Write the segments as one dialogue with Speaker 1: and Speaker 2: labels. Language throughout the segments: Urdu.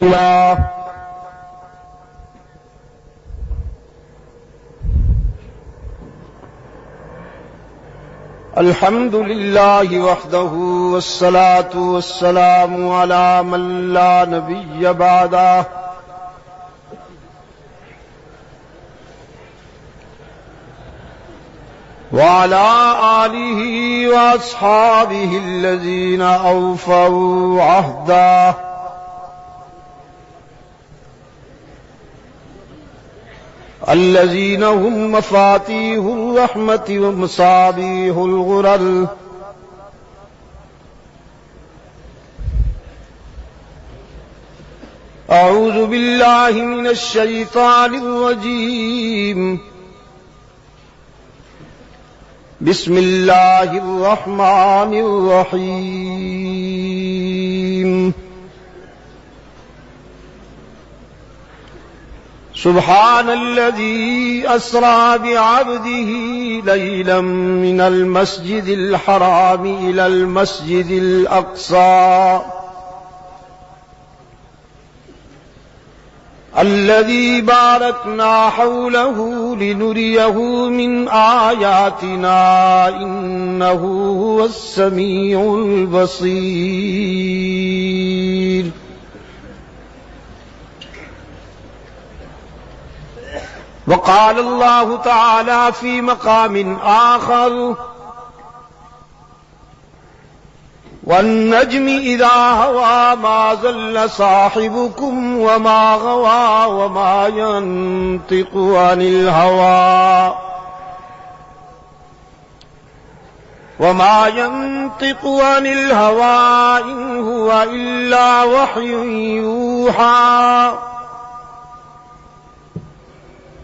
Speaker 1: الله الحمد لله وحده والصلاة والسلام على من لا نبي بعده وعلى آله وأصحابه الذين أوفوا عهده الذين هم مفاتيح الرحمة ومصابيح الغرر أعوذ بالله من الشيطان الرجيم بسم الله الرحمن الرحيم سبحان الذي أسرى بعبده ليلا من المسجد الحرام إلى المسجد الأقصى الذي باركنا حوله لنريه من آياتنا إنه هو السميع البصير وقال الله تعالى في مقام آخر والنجم إذا هوى ما ضل صاحبكم وما غوى وما ينطق عن الهوى إن هو إلا وحي يوحى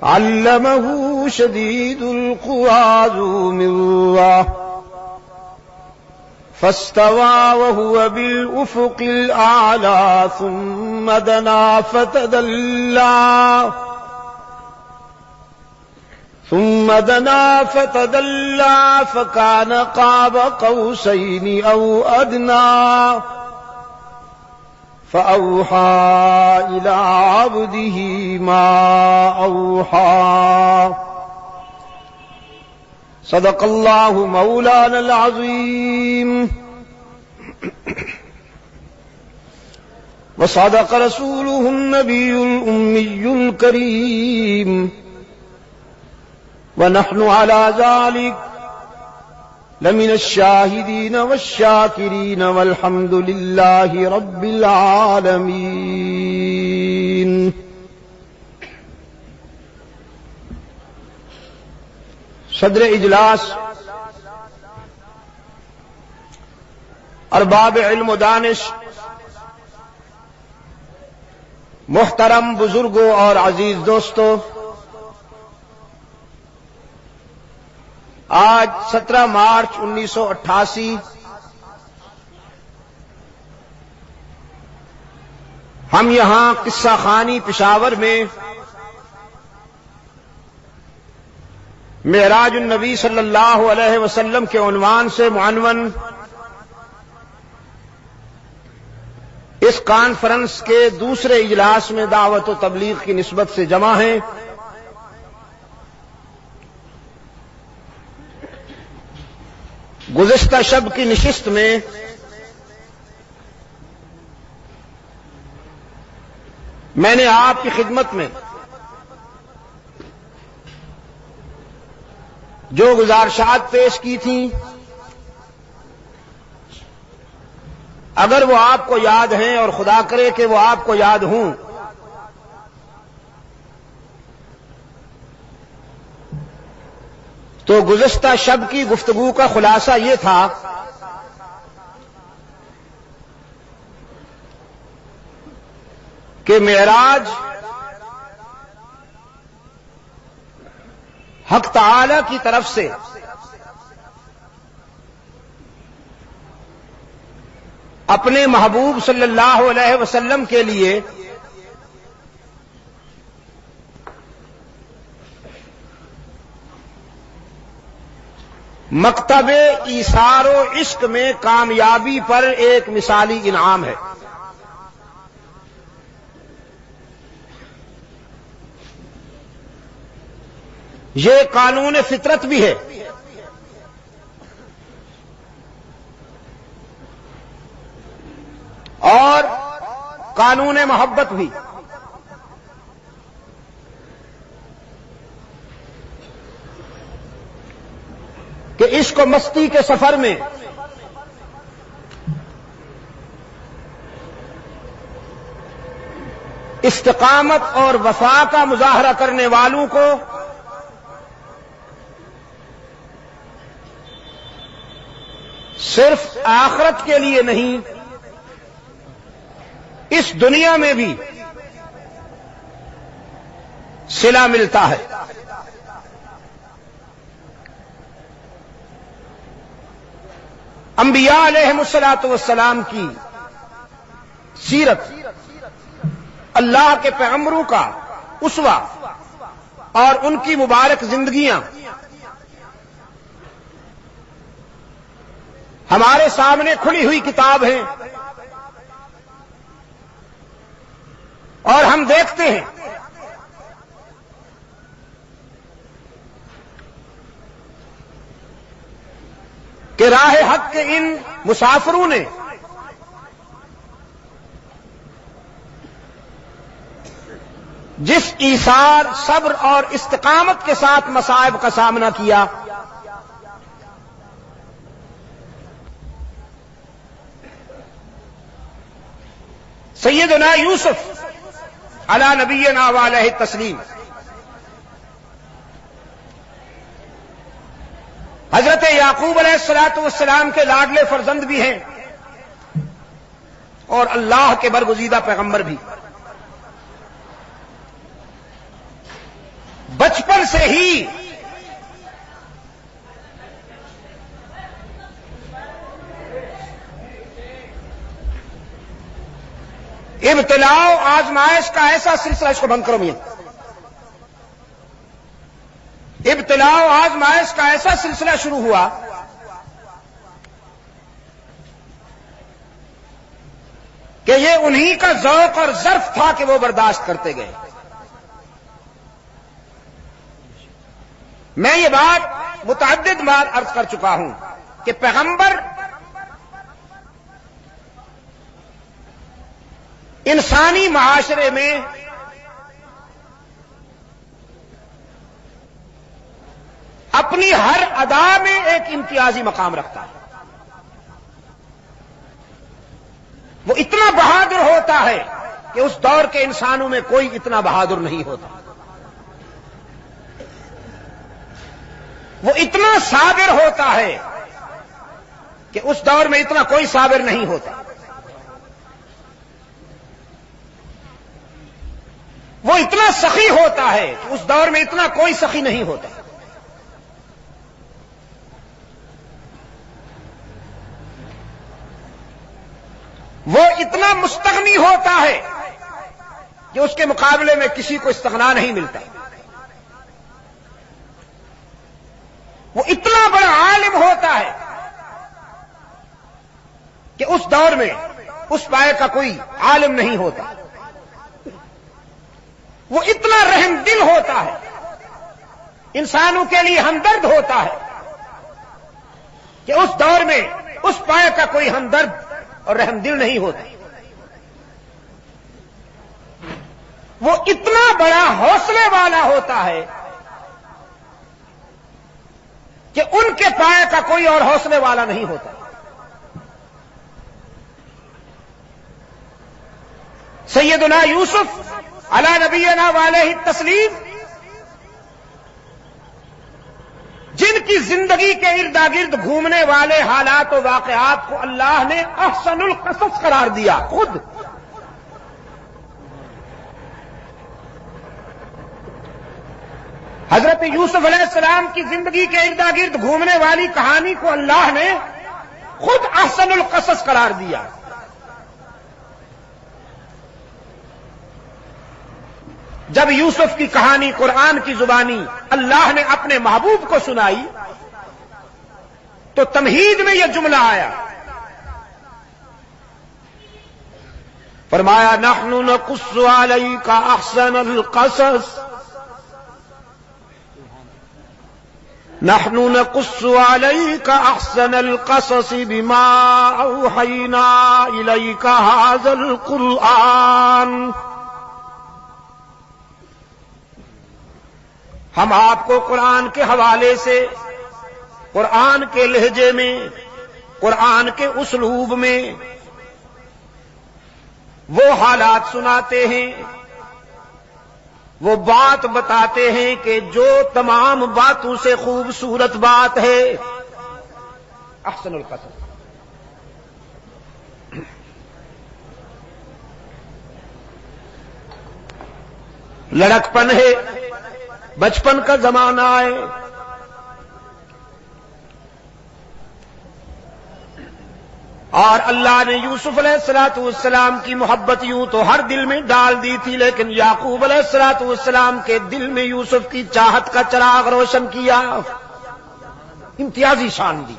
Speaker 1: علمه شديد القوى ذو مرة فاستوى وهو بالأفق الأعلى ثم دنا فتدلى فكان قاب قوسين أو أدنى فأوحى إلى عبده ما أوحى صدق الله مولانا العظيم وصدق رسوله النبي الأمي الكريم ونحن على ذلك لمن الشاهدين والشاكرين والحمد لله رب العالمين صدر اجلاس، ارباب علم و دانش، محترم بزرگوں اور عزیز دوستوں، آج 17 مارچ 1988 ہم یہاں قصہ خانی پشاور میں معراج النبی صلی اللہ علیہ وسلم کے عنوان سے معنون اس کانفرنس کے دوسرے اجلاس میں دعوت و تبلیغ کی نسبت سے جمع ہیں۔ گزشتہ شب کی نشست میں میں نے آپ کی خدمت میں جو گزارشات پیش کی تھیں، اگر وہ آپ کو یاد ہیں اور خدا کرے کہ وہ آپ کو یاد ہوں، تو گزشتہ شب کی گفتگو کا خلاصہ یہ تھا کہ معراج حق تعالی کی طرف سے اپنے محبوب صلی اللہ علیہ وسلم کے لیے مکتب ایثار و عشق میں کامیابی پر ایک مثالی انعام ہے۔ یہ قانون فطرت بھی ہے اور قانون محبت بھی. کہ عشق و مستی کے سفر میں استقامت اور وفا کا مظاہرہ کرنے والوں کو صرف آخرت کے لیے نہیں، اس دنیا میں بھی صلہ ملتا ہے. انبیاء علیہم الصلاۃ والسلام کی سیرت، اللہ کے پیغمبروں کا اسوہ اور ان کی مبارک زندگیاں ہمارے سامنے کھلی ہوئی کتاب ہیں، اور ہم دیکھتے ہیں کہ راہ حق کے ان مسافروں نے جس ایثار، صبر اور استقامت کے ساتھ مصائب کا سامنا کیا، سیدنا یوسف علی نبینا و علیہ التسلیم، حضرت یعقوب علیہ الصلوۃ والسلام کے لاڈلے فرزند بھی ہیں اور اللہ کے برگزیدہ پیغمبر بھی. بچپن سے ہی ابتلاء و آزمائش کا ایسا سلسلہ، اس کو بند کرو میاں، ابتلاء و آزمائش کا ایسا سلسلہ شروع ہوا کہ یہ انہی کا ذوق اور ظرف تھا کہ وہ برداشت کرتے گئے. میں یہ بات متعدد بار عرض کر چکا ہوں کہ پیغمبر انسانی معاشرے میں اپنی ہر ادا میں ایک امتیازی مقام رکھتا ہے. وہ اتنا بہادر ہوتا ہے کہ اس دور کے انسانوں میں کوئی اتنا بہادر نہیں ہوتا. وہ اتنا صابر ہوتا ہے کہ اس دور میں اتنا کوئی صابر نہیں ہوتا. وہ اتنا سخی ہوتا ہے کہ اس دور میں اتنا کوئی سخی نہیں ہوتا. وہ اتنا مستغنی ہوتا ہے کہ اس کے مقابلے میں کسی کو استغنا نہیں ملتا. وہ اتنا بڑا عالم ہوتا ہے کہ اس دور میں اس پائے کا کوئی عالم نہیں ہوتا. وہ اتنا رحم دل ہوتا ہے، انسانوں کے لیے ہمدرد ہوتا ہے کہ اس دور میں اس پائے کا کوئی ہمدرد اور رحم دل نہیں ہوتا. وہ اتنا بڑا حوصلے والا ہوتا ہے کہ ان کے پائے کا کوئی اور حوصلے والا نہیں ہوتا. سیدنا یوسف علی نبینا و علیہ التسلیم، جن کی زندگی کے ارد گرد گھومنے والے حالات و واقعات کو اللہ نے احسن القصص قرار دیا. خود حضرت یوسف علیہ السلام کی زندگی کے ارد گرد گھومنے والی کہانی کو اللہ نے خود احسن القصص قرار دیا. جب یوسف کی کہانی قرآن کی زبانی اللہ نے اپنے محبوب کو سنائی تو تمہید میں یہ جملہ آیا، فرمایا نحن نقص علیک احسن القصص نحن نقص عليك احسن القصص بما اوحينا اليك هذا القرآن. ہم آپ کو قرآن کے حوالے سے، قرآن کے لہجے میں، قرآن کے اسلوب میں وہ حالات سناتے ہیں، وہ بات بتاتے ہیں کہ جو تمام باتوں سے خوبصورت بات ہے. احسن القصص. لڑکپن ہے، بچپن کا زمانہ ہے، اور اللہ نے یوسف علیہ السلام کی محبت یوں تو ہر دل میں ڈال دی تھی، لیکن یعقوب علیہ السلام کے دل میں یوسف کی چاہت کا چراغ روشن کیا، امتیازی شان دی.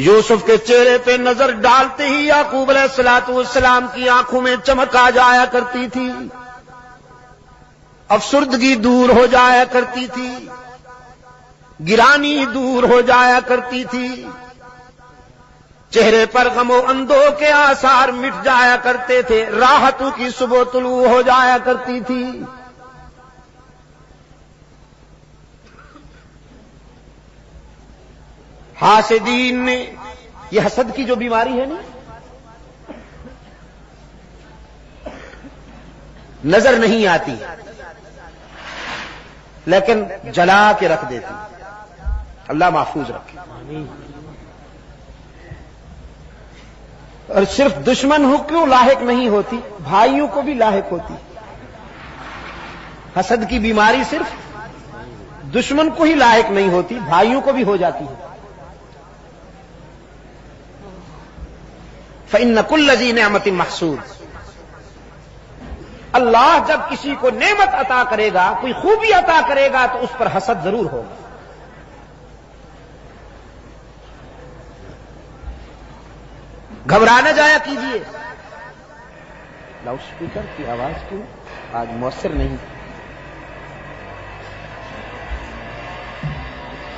Speaker 1: یوسف کے چہرے پہ نظر ڈالتے ہی یعقوب علیہ السلام کی آنکھوں میں چمک آ جایا کرتی تھی، افسردگی دور ہو جایا کرتی تھی، گرانی دور ہو جایا کرتی تھی، چہرے پر غم و اندوہ کے آثار مٹ جایا کرتے تھے، راحتوں کی صبح طلوع ہو جایا کرتی تھی. حاسدین نے، یہ حسد کی جو بیماری ہے نا، نظر نہیں آتی لیکن جلا کے رکھ دیتی. اللہ محفوظ رکھے. اور صرف دشمن ہو کیوں لاحق نہیں ہوتی، بھائیوں کو بھی لاحق ہوتی. حسد کی بیماری صرف دشمن کو ہی لاحق نہیں ہوتی، بھائیوں کو بھی ہو جاتی ہے. فَإِنَّ كُلَّ ذِي نِعْمَةٍ مَحْسُودٌ. اللہ جب کسی کو نعمت عطا کرے گا، کوئی خوبی عطا کرے گا تو اس پر حسد ضرور ہوگا. گھبرا نہ جایا کیجیے. لاؤڈ اسپیکر کی آواز کیوں آج مؤثر نہیں؟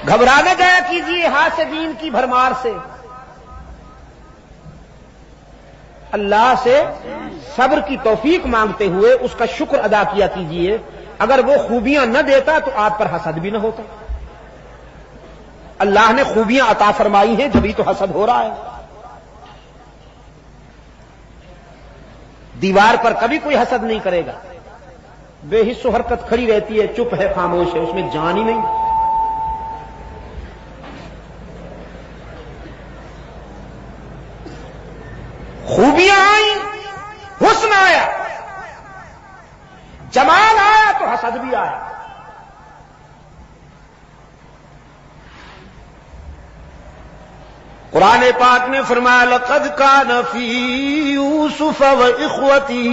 Speaker 1: گھبرا نہ جایا کیجیے حاسدین کی بھرمار سے. اللہ سے صبر کی توفیق مانگتے ہوئے اس کا شکر ادا کیا کیجیے. اگر وہ خوبیاں نہ دیتا تو آپ پر حسد بھی نہ ہوتا. اللہ نے خوبیاں عطا فرمائی ہیں جبھی تو حسد ہو رہا ہے. دیوار پر کبھی کوئی حسد نہیں کرے گا، بے حس و حرکت کھڑی رہتی ہے، چپ ہے، خاموش ہے، اس میں جان ہی نہیں. خوبیاں آئیں، حسن آیا، جمال آیا تو حسد بھی آیا. قرآن پاک نے فرمایا لقد كان في يوسف وإخوته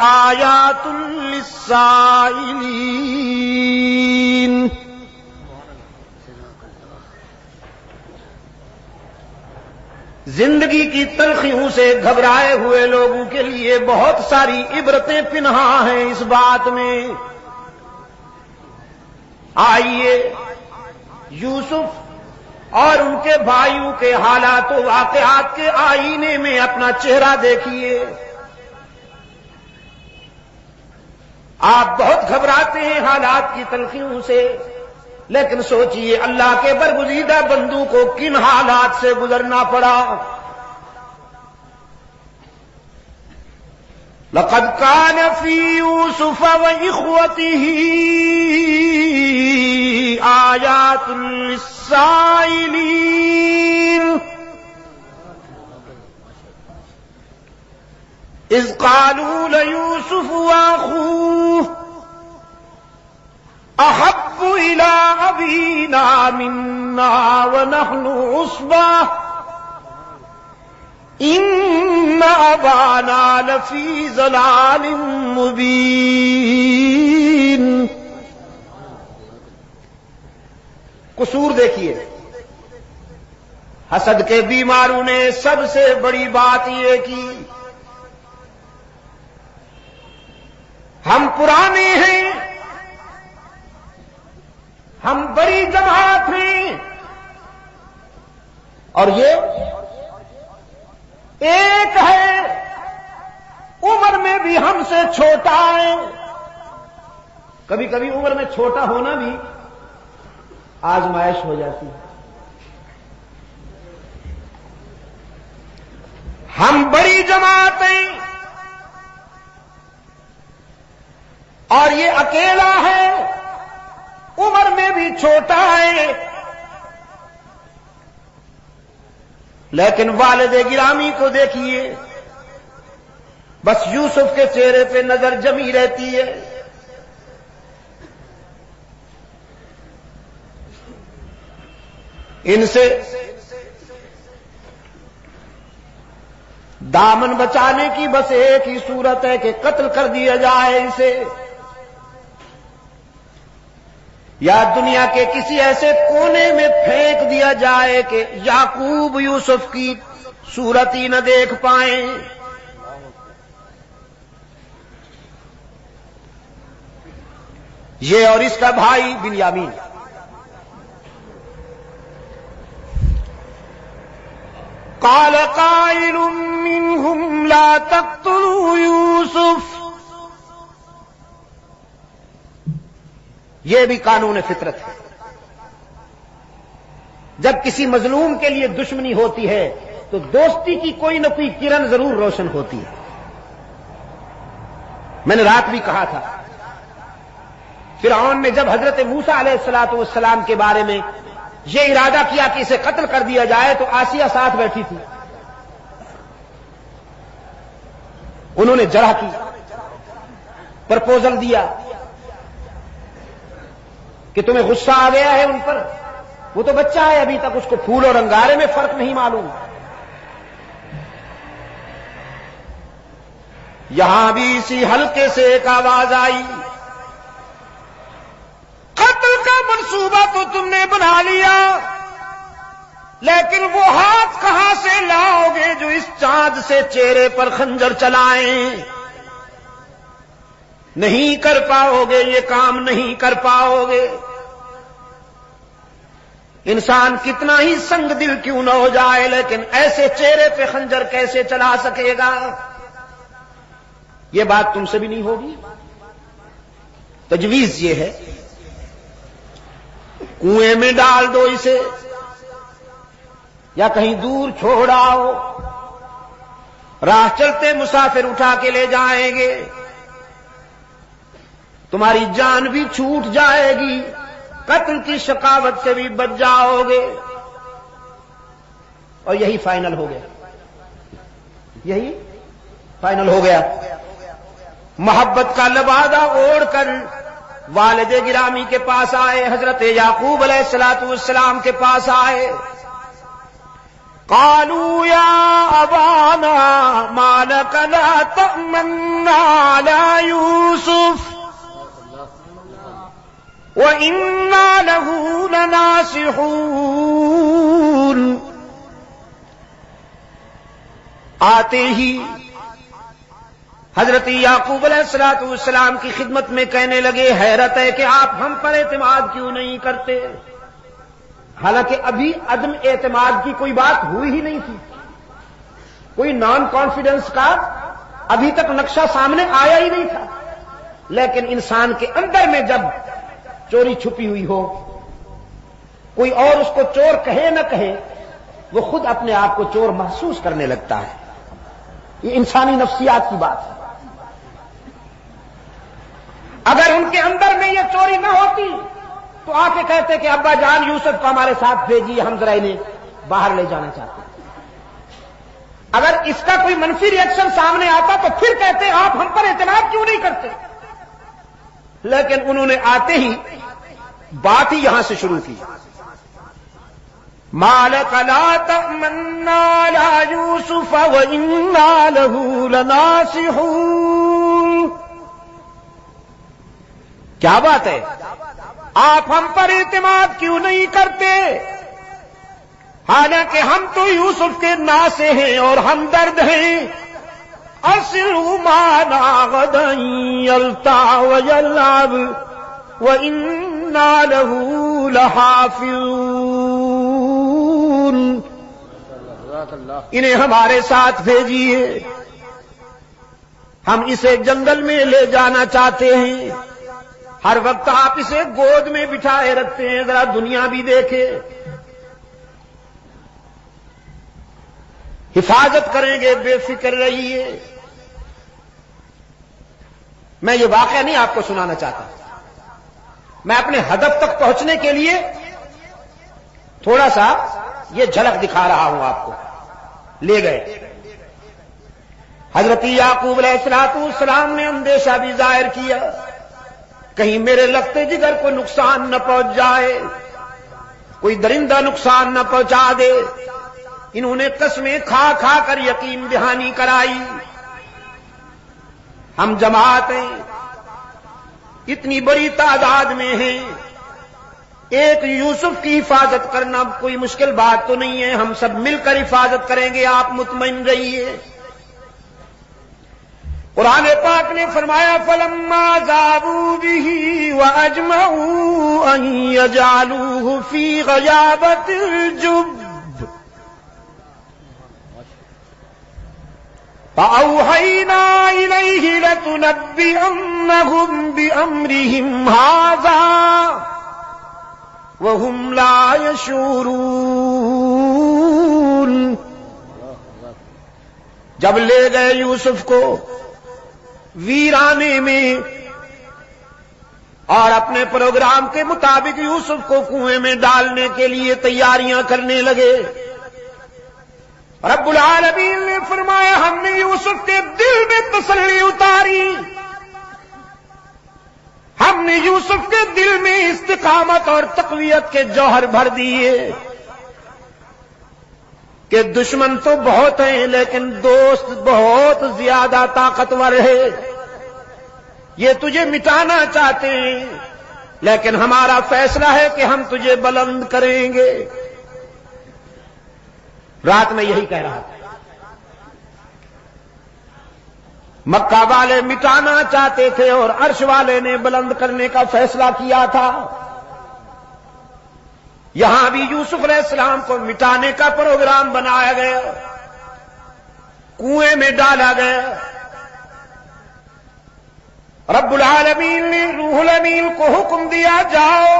Speaker 1: آيات للسائلين. زندگی کی تلخیوں سے گھبرائے ہوئے لوگوں کے لیے بہت ساری عبرتیں پنہا ہیں اس بات میں. آئیے یوسف اور ان کے بھائیوں کے حالات و واقعات کے آئینے میں اپنا چہرہ دیکھیے. آپ بہت گھبراتے ہیں حالات کی تلخیوں سے، لیکن سوچئے اللہ کے برگزیدہ بندوں کو کن حالات سے گزرنا پڑا. لقد كان في يوسف وإخوته آيات للسائلين إذ قالوا ليوسف وأخوه أحب إلى أبينا منا ونحن عصبة إن أبانا لفي ضلال مبين. قصور دیکھیے، حسد کے بیماروں نے سب سے بڑی بات یہ کی ہم پرانے ہیں، ہم بڑی جماعت ہیں، اور یہ ایک ہے عمر میں بھی ہم سے چھوٹا ہے۔ کبھی کبھی عمر میں چھوٹا ہونا بھی آزمائش ہو جاتی ہے۔ ہم بڑی جماعت ہیں اور یہ اکیلا ہے، عمر میں بھی چھوٹا ہے، لیکن والد گرامی کو دیکھیے، بس یوسف کے چہرے پہ نظر جمی رہتی ہے۔ ان سے دامن بچانے کی بس ایک ہی صورت ہے کہ قتل کر دیا جائے اسے، یا دنیا کے کسی ایسے کونے میں پھینک دیا جائے کہ یعقوب یوسف کی صورت ہی نہ دیکھ پائیں۔ یہ اور اس کا بھائی بنیامین۔ قال قائل منهم لا تقتلوا یوسف، یہ بھی قانون فطرت ہے۔ جب کسی مظلوم کے لیے دشمنی ہوتی ہے تو دوستی کی کوئی نہ کوئی کرن ضرور روشن ہوتی ہے۔ میں نے رات بھی کہا تھا، فرعون نے جب حضرت موسیٰ علیہ السلام کے بارے میں یہ ارادہ کیا کہ اسے قتل کر دیا جائے تو آسیہ ساتھ بیٹھی تھی، انہوں نے جرح کی، پرپوزل دیا کہ تمہیں غصہ آ گیا ہے ان پر، وہ تو بچہ ہے ابھی تک، اس کو پھول اور انگارے میں فرق نہیں معلوم۔ یہاں بھی اسی حلقے سے ایک آواز آئی، قتل کا منصوبہ تو تم نے بنا لیا، لیکن وہ ہاتھ کہاں سے لاؤ گے جو اس چاند سے چہرے پر خنجر چلائیں؟ نہیں کر پاؤ گے، یہ کام نہیں کر پاؤ گے۔ انسان کتنا ہی سنگ دل کیوں نہ ہو جائے، لیکن ایسے چہرے پہ خنجر کیسے چلا سکے گا؟ یہ بات تم سے بھی نہیں ہوگی۔ تجویز یہ ہے، کنویں میں ڈال دو اسے یا کہیں دور چھوڑ آؤ، راہ چلتے مسافر اٹھا کے لے جائیں گے، تمہاری جان بھی چھوٹ جائے گی، قتل کی شقاوت سے بھی بچ جاؤ گے۔ اور یہی فائنل ہو گیا، یہی فائنل ہو گیا۔ محبت کا لبادہ اوڑھ کر والد گرامی کے پاس آئے، حضرت یعقوب علیہ السلام کے پاس آئے۔ قالوا یا ابانا ما لک لا تأمنا علی یوسف وَإِنَّا لَهُ لَنَاصِحُونَ۔ آتے ہی حضرت یعقوب علیہ السلام کی خدمت میں کہنے لگے، حیرت ہے کہ آپ ہم پر اعتماد کیوں نہیں کرتے؟ حالانکہ ابھی عدم اعتماد کی کوئی بات ہوئی ہی نہیں تھی، کوئی نان کانفیڈنس کا ابھی تک نقشہ سامنے آیا ہی نہیں تھا، لیکن انسان کے اندر میں جب چوری چھپی ہوئی ہو، کوئی اور اس کو چور کہے نہ کہے، وہ خود اپنے آپ کو چور محسوس کرنے لگتا ہے۔ یہ انسانی نفسیات کی بات ہے۔ اگر ان کے اندر میں یہ چوری نہ ہوتی تو آ کے کہتے کہ ابا جان یوسف کو ہمارے ساتھ بھیجیے، ہم ذرا انہیں باہر لے جانا چاہتے ہیں۔ اگر اس کا کوئی منفی ری ایکشن سامنے آتا تو پھر کہتے آپ ہم پر اعتماد کیوں نہیں کرتے، لیکن انہوں نے آتے ہی بات ہی یہاں سے شروع کی، مَا لَكَ لَا تَأْمَنَّا عَلَىٰ يُوسُفَ وَإِنَّا لَهُ لَنَاصِحُونَ۔ کیا بات ہے، آپ ہم پر اعتماد کیوں نہیں کرتے، حالانکہ ہم تو یوسف کے ناصح ہیں اور ہمدرد ہیں، أرسله معنا غدا يلتع ويلعب وإنا له لحافظون. انہیں ہمارے ساتھ بھیجیے، ہم اسے جنگل میں لے جانا چاہتے ہیں. ہر وقت آپ اسے گود میں بٹھائے رکھتے ہیں، ذرا دنیا بھی دیکھے. حفاظت کریں گے، بے فکر رہیے. میں یہ واقعہ نہیں آپ کو سنانا چاہتا، میں اپنے ہدف تک پہنچنے کے لیے تھوڑا سا یہ جھلک دکھا رہا ہوں آپ کو. لے گئے حضرت یعقوب علیہ السلام نے اندیشہ بھی ظاہر کیا، کہیں میرے لگتے جگر کو نقصان نہ پہنچ جائے، کوئی درندہ نقصان نہ پہنچا دے. انہوں نے قسمیں کھا کھا کر یقین دہانی کرائی. ہم جماعت ہیں، اتنی بڑی تعداد میں ہیں، ایک یوسف کی حفاظت کرنا کوئی مشکل بات تو نہیں ہے، ہم سب مل کر حفاظت کریں گے، آپ مطمئن رہیے. قرآن پاک نے فرمایا فَلَمَّا ذَهَبُوا بِهِ وَأَجْمَعُوا أَن يَجْعَلُوهُ فِي غَيَابَتِ الْجُبِّ فَأَوْحَيْنَا إِلَيْهِ لَتُنَبِّئَنَّهُم بِأَمْرِهِمْ هَٰذَا وَهُمْ لَا يَشْعُرُونَ. جب لے گئے یوسف کو ویرانے میں اور اپنے پروگرام کے مطابق یوسف کو کنویں میں ڈالنے کے لیے تیاریاں کرنے لگے، رب العالمین نے فرمایا ہم نے یوسف کے دل میں تسلی اتاری، ہم نے یوسف کے دل میں استقامت اور تقویت کے جوہر بھر دیے کہ دشمن تو بہت ہیں لیکن دوست بہت زیادہ طاقتور ہے. یہ تجھے مٹانا چاہتے ہیں لیکن ہمارا فیصلہ ہے کہ ہم تجھے بلند کریں گے. رات میں یہی کہہ رہا تھا. مکہ والے مٹانا چاہتے تھے اور عرش والے نے بلند کرنے کا فیصلہ کیا تھا. یہاں بھی یوسف علیہ السلام کو مٹانے کا پروگرام بنایا گیا، کنویں میں ڈالا گیا. رب العالمین نے روح الامین کو حکم دیا جاؤ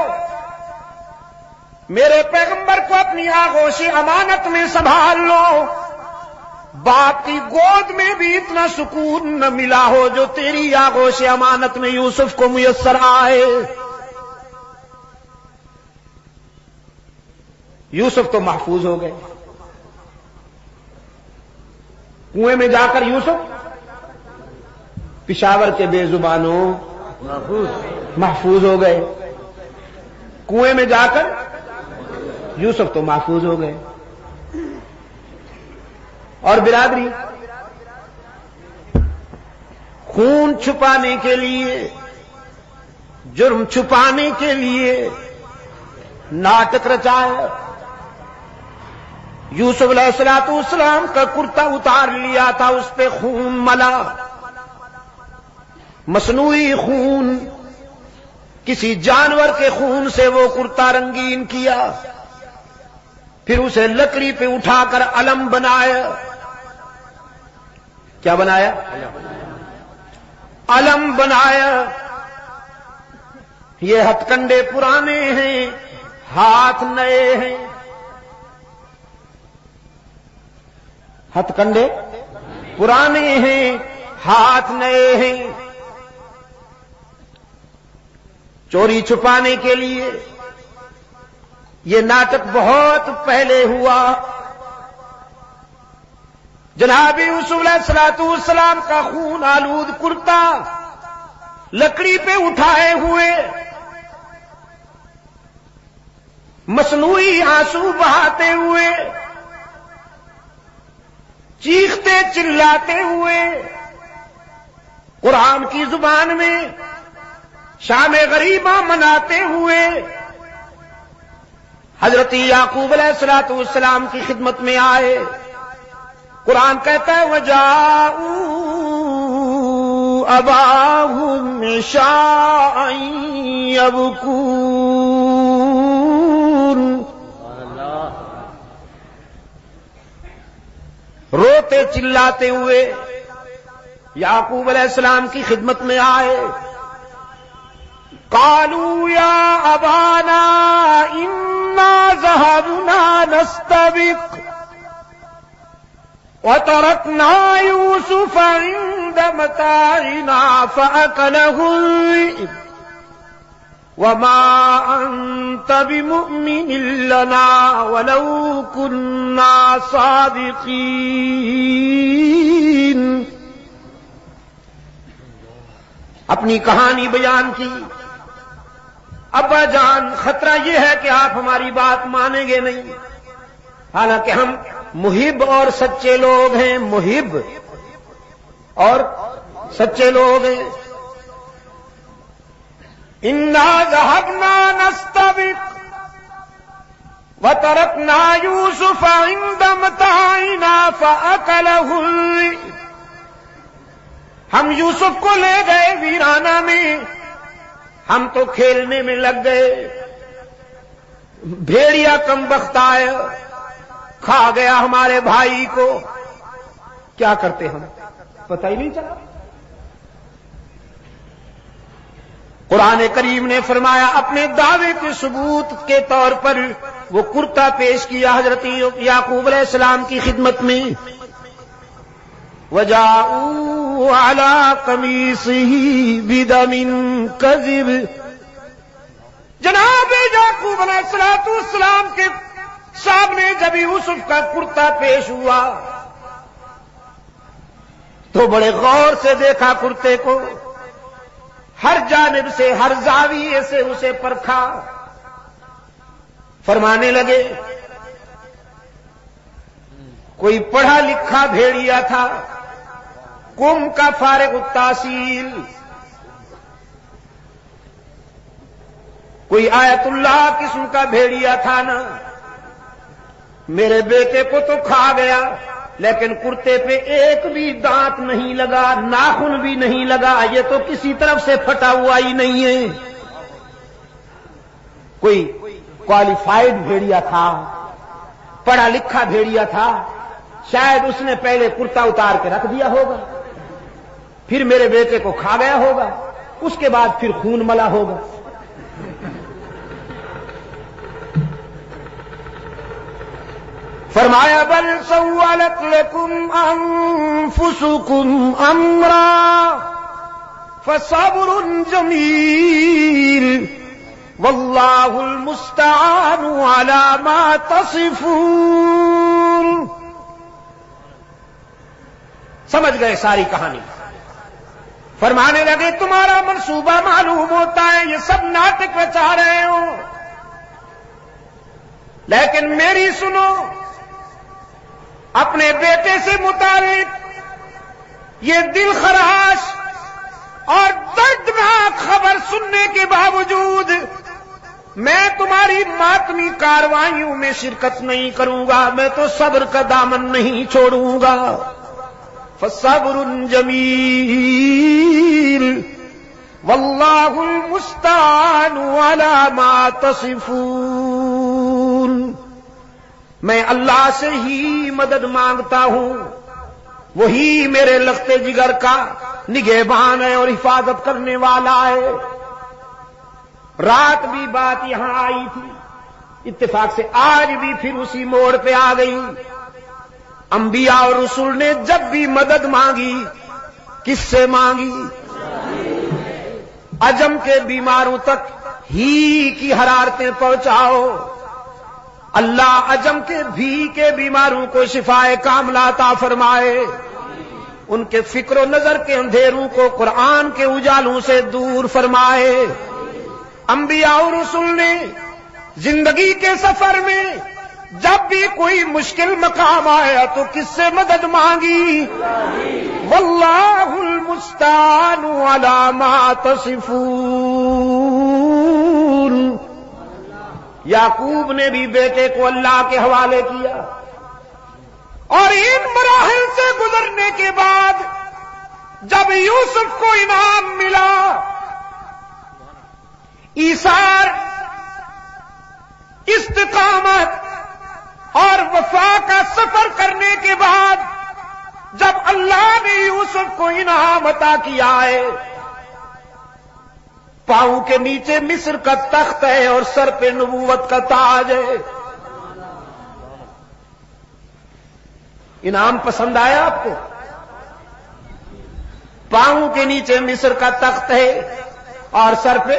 Speaker 1: میرے پیغمبر کو اپنی آغوش امانت میں سنبھال لو. باپ کی گود میں بھی اتنا سکون نہ ملا ہو جو تیری آغوش امانت میں یوسف کو میسر آئے. یوسف تو محفوظ ہو گئے. کنویں میں جا کر یوسف پشاور کے بے زبانوں محفوظ ہو گئے. کنویں میں جا کر یوسف تو محفوظ ہو گئے. اور برادری، خون چھپانے کے لیے، جرم چھپانے کے لیے ناٹک رچایا. یوسف علیہ السلام کا کرتا اتار لیا تھا، اس پہ خون ملا، مصنوعی خون، کسی جانور کے خون سے وہ کرتا رنگین کیا، پھر اسے لکڑی پہ اٹھا کر علم بنایا. کیا بنایا؟ علم بنایا. یہ ہتھ کنڈے پرانے ہیں، ہاتھ نئے ہیں. ہتھ کنڈے پرانے ہیں، ہاتھ نئے ہیں. چوری چھپانے کے لیے یہ ناٹک بہت پہلے ہوا. جناب یوسف علیہ السلام کا خون آلود کرتا لکڑی پہ اٹھائے ہوئے، مصنوعی آنسو بہاتے ہوئے، چیختے چلاتے ہوئے، قرآن کی زبان میں شام غریبہ مناتے ہوئے حضرت یعقوب علیہ السلام کی خدمت میں آئے. قرآن کہتا ہے وَجَاءُوا أباهم عشاء يبكون. روتے چلاتے ہوئے یعقوب علیہ السلام کی خدمت میں آئے. قالوا يا أبانا إنا ذهبنا نستبق وتركنا يوسف عند متاعنا فأكله الذئب وما أنت بمؤمن لنا ولو كنا صادقين. اپنی کہانی بیان کی. ابا جان خطرہ یہ ہے کہ آپ ہماری بات مانیں گے نہیں، حالانکہ ہم محب اور سچے لوگ ہیں، محب اور سچے لوگ ہیں. انا ذهبنا نستبق وتركنا يوسف عند متاعنا فأكله الذئب. ہم یوسف کو لے گئے ویرانہ میں، ہم تو کھیلنے میں لگ گئے، بھیڑیا کم بخت آیا کھا گیا ہمارے بھائی کو. کیا کرتے ہم پتہ ہی نہیں چلا. قرآن کریم نے فرمایا اپنے دعوے کے ثبوت کے طور پر وہ کرتا پیش کیا حضرت یعقوب علیہ السلام کی خدمت میں. وَجَاءُوا عَلَىٰ قَمِيصِهِ بِدَمٍ كَذِبٍ. جناب یعقوب علیہ السلام کے سامنے جب یوسف کا کرتا پیش ہوا تو بڑے غور سے دیکھا کرتے کو، ہر جانب سے ہر زاویے سے اسے پرکھا. فرمانے لگے کوئی پڑھا لکھا بھیڑیا تھا، قوم کا فارغ التحصیل، کوئی آیت اللہ قسم کا بھیڑیا تھا نا. میرے بیٹے کو تو کھا گیا، لیکن کرتے پہ ایک بھی دانت نہیں لگا، ناخن بھی نہیں لگا. یہ تو کسی طرف سے پھٹا ہوا ہی نہیں ہے. کوئی کوالیفائڈ بھیڑیا تھا، پڑھا لکھا بھیڑیا تھا، شاید اس نے پہلے کرتا اتار کے رکھ دیا ہوگا، پھر میرے بیٹے کو کھا گیا ہوگا، اس کے بعد پھر خون ملا ہوگا. فرمایا بل سولت لكم انفسكم امرا فصبر جميل والله المستعان على ما تصفون. سمجھ گئے ساری کہانی. فرمانے لگے تمہارا منصوبہ معلوم ہوتا ہے، یہ سب ناٹک رچا رہے ہو، لیکن میری سنو. اپنے بیٹے سے متعلق یہ دل خراش اور دردناک خبر سننے کے باوجود میں تمہاری ماتمی کاروائیوں میں شرکت نہیں کروں گا، میں تو صبر کا دامن نہیں چھوڑوں گا. فصبر جمیل واللہ المستعان علی ما تصفون. میں اللہ سے ہی مدد مانگتا ہوں، وہی میرے لختے جگر کا نگہبان ہے اور حفاظت کرنے والا ہے. رات بھی بات یہاں آئی تھی، اتفاق سے آج بھی پھر اسی موڑ پہ آ گئی. انبیاء اور رسول نے جب بھی مدد مانگی کس سے مانگی؟ عجم کے بیماروں تک ہی کی حرارتیں پہنچاؤ. اللہ عجم کے بھی کے بیماروں کو شفائے کاملہ عطا فرمائے، ان کے فکر و نظر کے اندھیروں کو قرآن کے اجالوں سے دور فرمائے. انبیاء اور رسول نے زندگی کے سفر میں جب بھی کوئی مشکل مقام آیا تو کس سے مدد مانگی؟ واللہ المستعان علی ما تصفون. یعقوب نے بھی بیٹے کو اللہ کے حوالے کیا، اور ان مراحل سے گزرنے کے بعد جب یوسف کو انعام ملا، ایثار، استقامت اور وفا کا سفر کرنے کے بعد جب اللہ نے یوسف کو انعام عطا کیا ہے، پاؤں کے نیچے مصر کا تخت ہے اور سر پہ نبوت کا تاج ہے۔ انعام پسند آیا آپ کو؟ پاؤں کے نیچے مصر کا تخت ہے اور سر پہ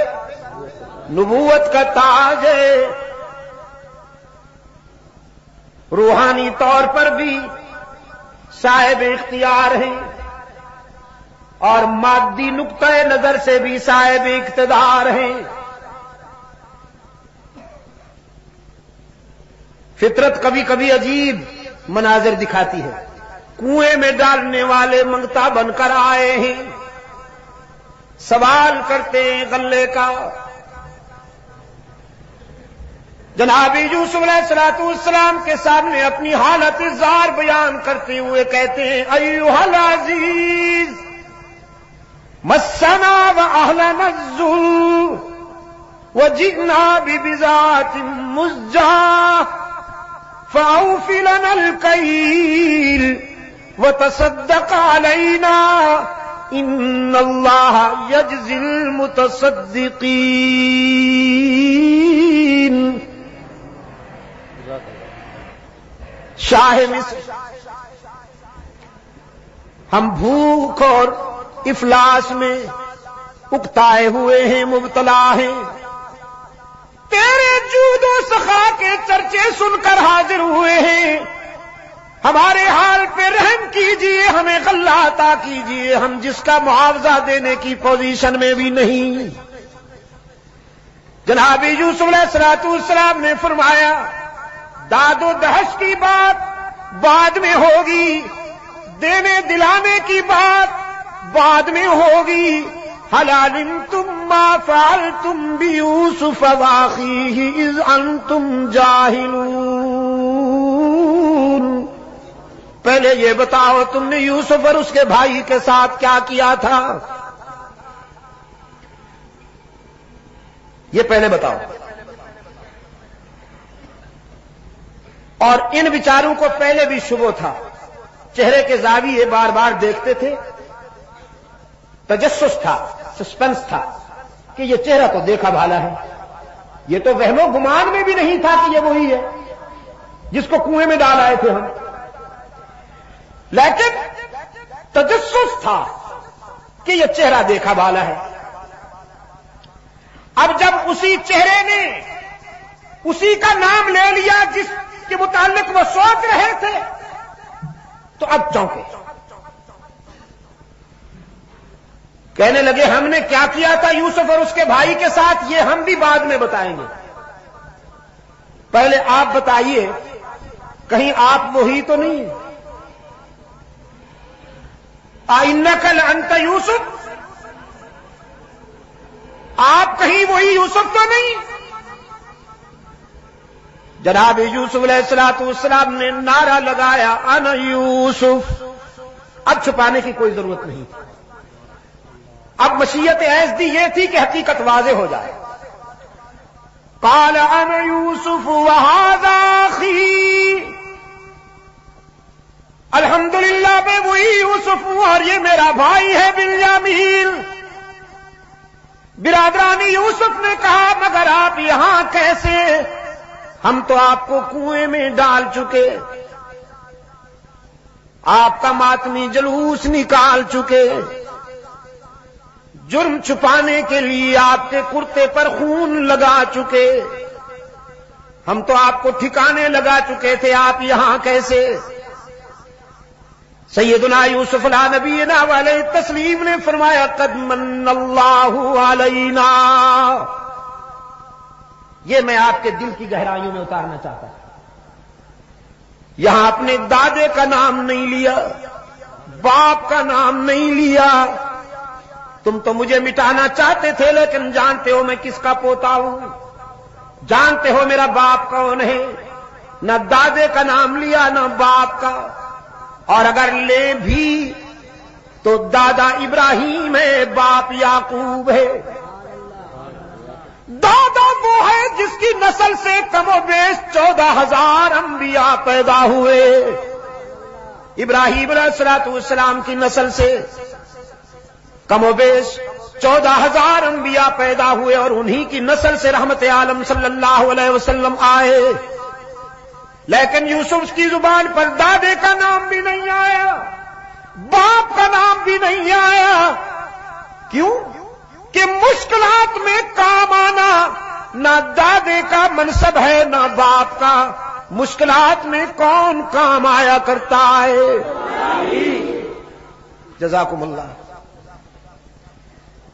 Speaker 1: نبوت کا تاج ہے۔ روحانی طور پر بھی صاحب اختیار ہیں اور مادی نقطۂ نظر سے بھی صاحب اقتدار ہیں۔ فطرت کبھی کبھی عجیب مناظر دکھاتی ہے۔ کنویں میں ڈالنے والے منگتا بن کر آئے ہیں، سوال کرتے ہیں غلے کا۔ جناب یوسف علیہ السلام کے سامنے اپنی حالت زار بیان کرتے ہوئے کہتے ہیں، ایھا العزیز مسنا واہلنا الذل وجئنا ببضاعة مزجاة فاوف لنا الكيل وتصدق علينا ان الله يجزي المتصدقين۔ شاہ مصر، ہم بھوک اور افلاس میں اکتائے ہوئے ہیں، مبتلا ہیں، تیرے جود و سخا کے چرچے سن کر حاضر ہوئے ہیں، ہمارے حال پہ رحم کیجئے، ہمیں غلہ عطا کیجئے، ہم جس کا معاوضہ دینے کی پوزیشن میں بھی نہیں۔ جناب یوسف علیہ السلام نے فرمایا، داد و دہش کی بات بعد میں ہوگی، دینے دلانے کی بات بعد میں ہوگی۔ هل علمتم ما فعلتم بيوسف واخيه اذ انتم جاهلون؟ پہلے یہ بتاؤ تم نے یوسف اور اس کے بھائی کے ساتھ کیا کیا تھا، یہ پہلے بتاؤ۔ اور ان بیچاروں کو پہلے بھی شبہ تھا، چہرے کے زاویے بار بار دیکھتے تھے، تجسس تھا، سسپنس تھا کہ یہ چہرہ تو دیکھا بھالا ہے، یہ تو وہم و گمان میں بھی نہیں تھا کہ یہ وہی ہے جس کو کنویں میں ڈال آئے تھے ہم، لیکن تجسس تھا کہ یہ چہرہ دیکھا بھالا ہے۔ اب جب اسی چہرے نے اسی کا نام لے لیا جس کے متعلق وہ سوچ رہے تھے، تو اب چونکے، کہنے لگے ہم نے کیا کیا تھا یوسف اور اس کے بھائی کے ساتھ یہ ہم بھی بعد میں بتائیں گے، پہلے آپ بتائیے کہیں آپ وہی تو نہیں؟ اِنَّكَ لَأَنْتَ یوسف، آپ کہیں وہی یوسف تو نہیں؟ جناب یوسف علیہ السلام نے نعرہ لگایا، انا یوسف۔ اب چھپانے کی کوئی ضرورت نہیں، اب مشیت ایزدی یہ تھی کہ حقیقت واضح ہو جائے۔ قال انا یوسف وہذا اخی، الحمدللہ میں وہی یوسف ہوں اور یہ میرا بھائی ہے بنیامین۔ برادرانی یوسف نے کہا مگر آپ یہاں کیسے؟ ہم تو آپ کو کنویں میں ڈال چکے، آپ کا ماتمی جلوس نکال چکے، جرم چھپانے کے لیے آپ کے کرتے پر خون لگا چکے، ہم تو آپ کو ٹھکانے لگا چکے تھے، آپ یہاں کیسے؟ سیدنا یوسف علیہ نبینا علیہ التسلیم نے فرمایا قد من اللہ علینا۔ یہ میں آپ کے دل کی گہرائیوں میں اتارنا چاہتا ہوں۔ یہاں اپنے دادے کا نام نہیں لیا، باپ کا نام نہیں لیا، تم تو مجھے مٹانا چاہتے تھے لیکن جانتے ہو میں کس کا پوتا ہوں، جانتے ہو میرا باپ کون ہے، نہ دادے کا نام لیا نہ باپ کا، اور اگر لے بھی تو دادا ابراہیم ہے، باپ یعقوب ہے۔ دادا وہ ہے جس کی نسل سے کم و بیش 14,000 انبیاء پیدا ہوئے۔ ابراہیم علیہ السلام کی نسل سے کم و بیش 14,000 انبیاء پیدا ہوئے، اور انہی کی نسل سے رحمت عالم صلی اللہ علیہ وسلم آئے۔ لیکن یوسف کی زبان پر دادے کا نام بھی نہیں آیا، باپ کا نام بھی نہیں آیا۔ کیوں؟ کہ مشکلات میں کام آنا نہ دادے کا منصب ہے نہ باپ کا۔ مشکلات میں کون کام آیا کرتا ہے؟ جزاکم اللہ۔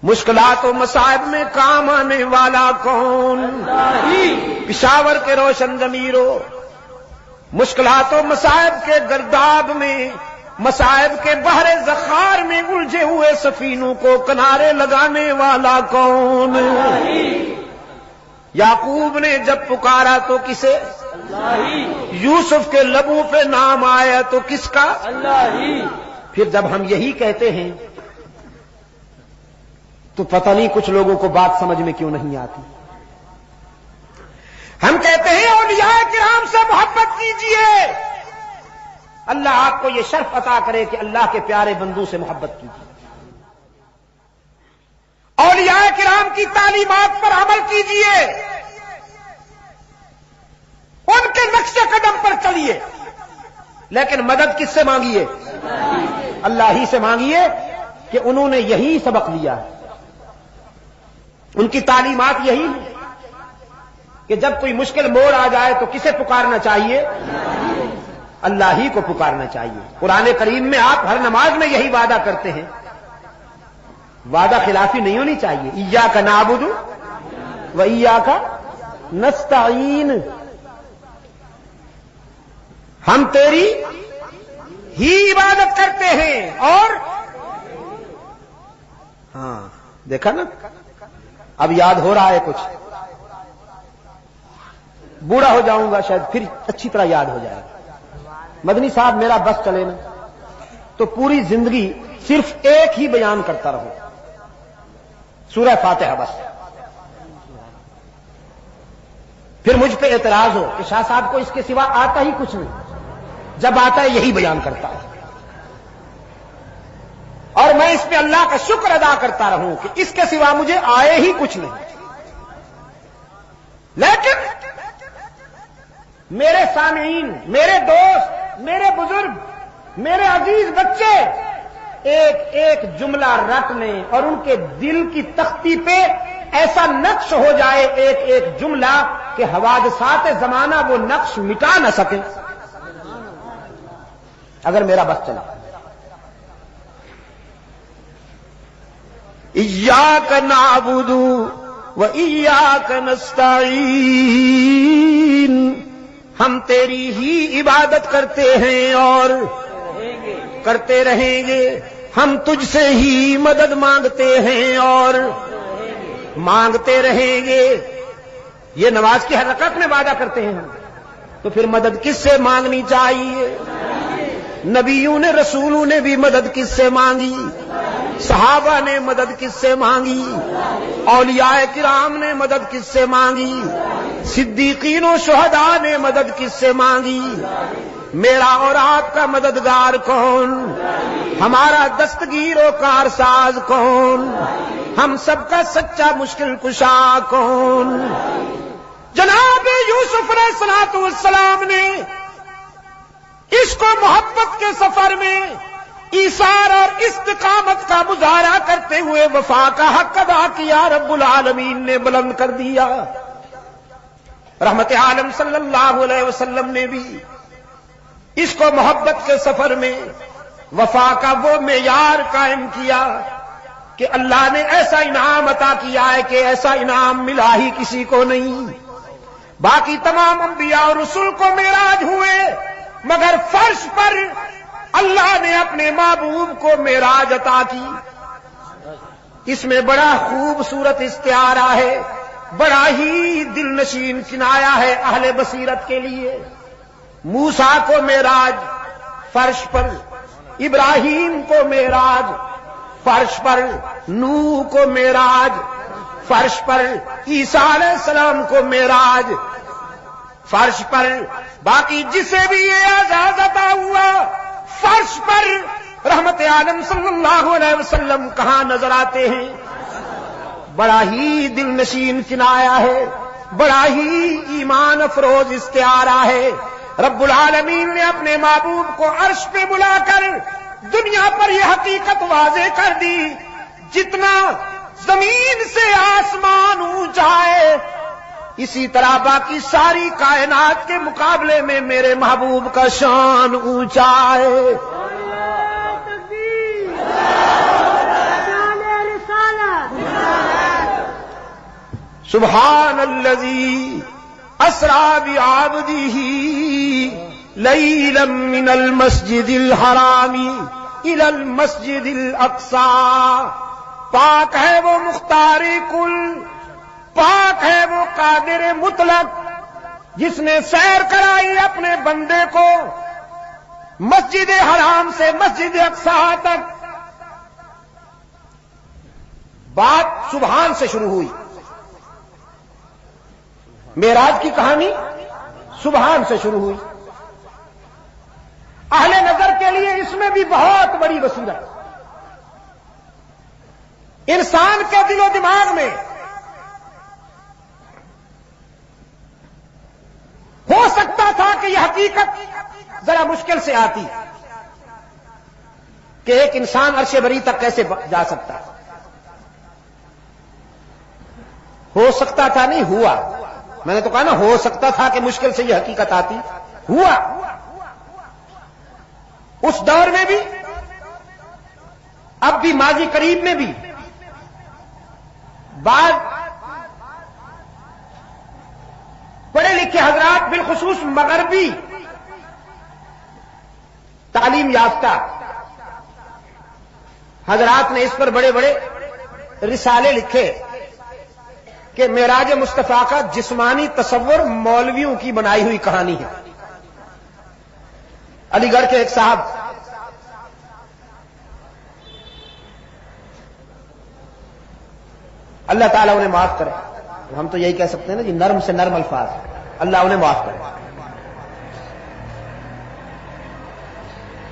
Speaker 1: مشکلات و مصائب میں کام آنے والا کون؟ پشاور کے روشن ضمیروں، مشکلات و مصائب کے گرداب میں، مصائب کے بحر زخار میں الجھے ہوئے سفینوں کو کنارے لگانے والا کون؟ یعقوب نے جب پکارا تو کسے؟ یوسف کے لبوں پہ نام آیا تو کس کا؟ پھر جب ہم یہی کہتے ہیں تو پتہ نہیں کچھ لوگوں کو بات سمجھ میں کیوں نہیں آتی۔ ہم کہتے ہیں اولیاء کرام سے محبت کیجیے، اللہ آپ کو یہ شرف عطا کرے کہ اللہ کے پیارے بندوں سے محبت کیجیے، اولیاء کرام کی تعلیمات پر عمل کیجیے، ان کے نقش قدم پر چلیے، لیکن مدد کس سے مانگیے؟ اللہ ہی سے مانگیے، کہ انہوں نے یہی سبق لیا ہے، ان کی تعلیمات یہی ہے کہ جب کوئی مشکل موڑ آ جائے تو کسے پکارنا چاہیے؟ اللہ ہی کو پکارنا چاہیے۔ قرآن کریم میں آپ ہر نماز میں یہی وعدہ کرتے ہیں، وعدہ خلافی نہیں ہونی چاہیے۔ ایاک نعبد و ایاک نستعین، ہم تیری ہی عبادت کرتے ہیں، اور ہاں دیکھا نا، اب یاد ہو رہا ہے کچھ، بوڑھا ہو جاؤں گا شاید پھر اچھی طرح یاد ہو جائے گا۔ مدنی صاحب میرا بس چلے نا تو پوری زندگی صرف ایک ہی بیان کرتا رہوں، سورہ فاتحہ بس، پھر مجھ پہ اعتراض ہو کہ شاہ صاحب کو اس کے سوا آتا ہی کچھ نہیں، جب آتا ہے یہی بیان کرتا ہے، اور میں اس پہ اللہ کا شکر ادا کرتا رہوں کہ اس کے سوا مجھے آئے ہی کچھ نہیں۔ لیکن میرے سامعین، میرے دوست، میرے بزرگ، میرے عزیز بچے ایک ایک جملہ رٹ لیں اور ان کے دل کی تختی پہ ایسا نقش ہو جائے ایک ایک جملہ کہ حوادثات زمانہ وہ نقش مٹا نہ سکے، اگر میرا بس چلا۔ ایاک نعبد و ایاک نستعین، ہم تیری ہی عبادت کرتے ہیں اور کرتے رہیں گے، ہم تجھ سے ہی مدد مانگتے ہیں اور مانگتے رہیں گے۔ یہ نماز کی حرکت میں وعدہ کرتے ہیں ہم، تو پھر مدد کس سے مانگنی چاہیے؟ نبیوں نے، رسولوں نے بھی مدد کس سے مانگی؟ صحابہ نے مدد کس سے مانگی؟ اولیاء کرام نے مدد کس سے مانگی؟ صدیقین و شہداء نے مدد کس سے مانگی؟ میرا اور آپ کا مددگار کون؟ ہمارا دستگیر و کارساز کون؟ ہم سب کا سچا مشکل کشا کون؟ جناب یوسف علیہ السلام نے عشق و محبت کے سفر میں ایثار اور استقامت کا مظاہرہ کرتے ہوئے وفا کا حق ادا کیا، رب العالمین نے بلند کر دیا۔ رحمت عالم صلی اللہ علیہ وسلم نے بھی عشق و محبت کے سفر میں وفا کا وہ معیار قائم کیا کہ اللہ نے ایسا انعام عطا کیا ہے کہ ایسا انعام ملا ہی کسی کو نہیں۔ باقی تمام انبیاء اور رسول کو معراج ہوئے، مگر فرش پر اللہ نے اپنے محبوب کو معراج عطا کی۔ اس میں بڑا خوبصورت استعارہ ہے، بڑا ہی دل نشین کنایا ہے اہل بصیرت کے لیے۔ موسیٰ کو معراج فرش پر، ابراہیم کو معراج فرش پر، نوح کو معراج فرش پر، عیسیٰ علیہ السلام کو معراج فرش پر، باقی جسے بھی یہ اعزاز عطا ہوا فرش پر رحمت عالم صلی اللہ علیہ وسلم کہاں نظر آتے ہیں؟ بڑا ہی دل نشین کنایا ہے، بڑا ہی ایمان افروز استعارہ ہے۔ رب العالمین نے اپنے محبوب کو عرش پہ بلا کر دنیا پر یہ حقیقت واضح کر دی، جتنا زمین سے آسمان اونچا ہے اسی طرح باقی ساری کائنات کے مقابلے میں میرے محبوب کا شان اونچا ہے۔ سبحان الذی اسری بعبدہ لیلا من المسجد الحرام الی المسجد الاقصی۔ پاک ہے وہ مختار کل، پاک ہے وہ قادر مطلق، جس نے سیر کرائی اپنے بندے کو مسجد حرام سے مسجد اقصی تک۔ بات سبحان سے شروع ہوئی، معراج کی کہانی سبحان سے شروع ہوئی۔ اہل نظر کے لیے اس میں بھی بہت بڑی بصیرت، انسان کے دل و دماغ میں ہو سکتا تھا کہ یہ حقیقت ذرا مشکل سے آتی کہ ایک انسان عرش بری تک کیسے جا سکتا، ہو سکتا تھا نہیں ہوا۔ میں نے تو کہا نا ہو سکتا تھا کہ مشکل سے یہ حقیقت آتی، ہوا۔ اس دور میں بھی، اب بھی، ماضی قریب میں بھی بعض پڑھے لکھے حضرات بالخصوص مغربی تعلیم یافتہ حضرات نے اس پر بڑے بڑے رسالے لکھے کہ معراج مصطفیٰ کا جسمانی تصور مولویوں کی بنائی ہوئی کہانی ہے۔ علی گڑھ کے ایک صاحب اللہ تعالیٰ انہیں معاف کرے، ہم تو یہی کہہ سکتے ہیں نا جی، نرم سے نرم الفاظ، اللہ انہیں معاف کرے۔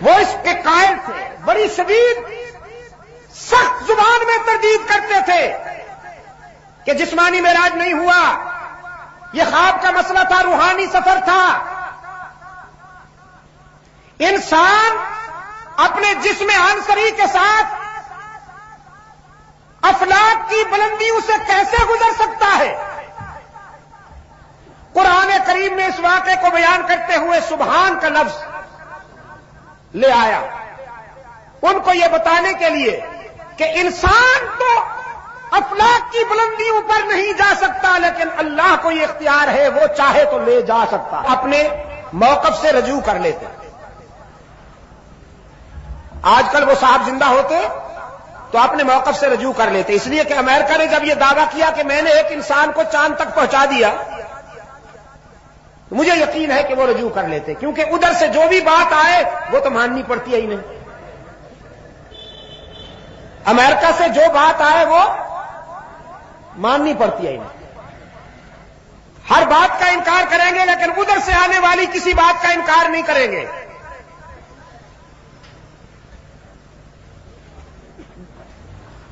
Speaker 1: وہ اس کے قائل تھے، بڑی شدید سخت زبان میں تردید کرتے تھے کہ جسمانی معراج نہیں ہوا، یہ خواب کا مسئلہ تھا، روحانی سفر تھا۔ انسان اپنے جسم عنصری کے ساتھ افلاک کی بلندیوں سے کیسے گزر سکتا ہے؟ قرآن کریم نے اس واقعے کو بیان کرتے ہوئے سبحان کا لفظ لے آیا، ان کو یہ بتانے کے لیے کہ انسان تو افلاک کی بلندیوں پر نہیں جا سکتا، لیکن اللہ کو یہ اختیار ہے، وہ چاہے تو لے جا سکتا۔ اپنے موقف سے رجوع کر لیتے۔ آج کل وہ صاحب زندہ ہوتے تو اپنے موقف سے رجوع کر لیتے، اس لیے کہ امریکہ نے جب یہ دعویٰ کیا کہ میں نے ایک انسان کو چاند تک پہنچا دیا، مجھے یقین ہے کہ وہ رجوع کر لیتے، کیونکہ ادھر سے جو بھی بات آئے وہ تو ماننی پڑتی ہے ہی نہیں۔ امریکہ سے جو بات آئے وہ ماننی پڑتی ہے ہی نہیں۔ ہر بات کا انکار کریں گے لیکن ادھر سے آنے والی کسی بات کا انکار نہیں کریں گے۔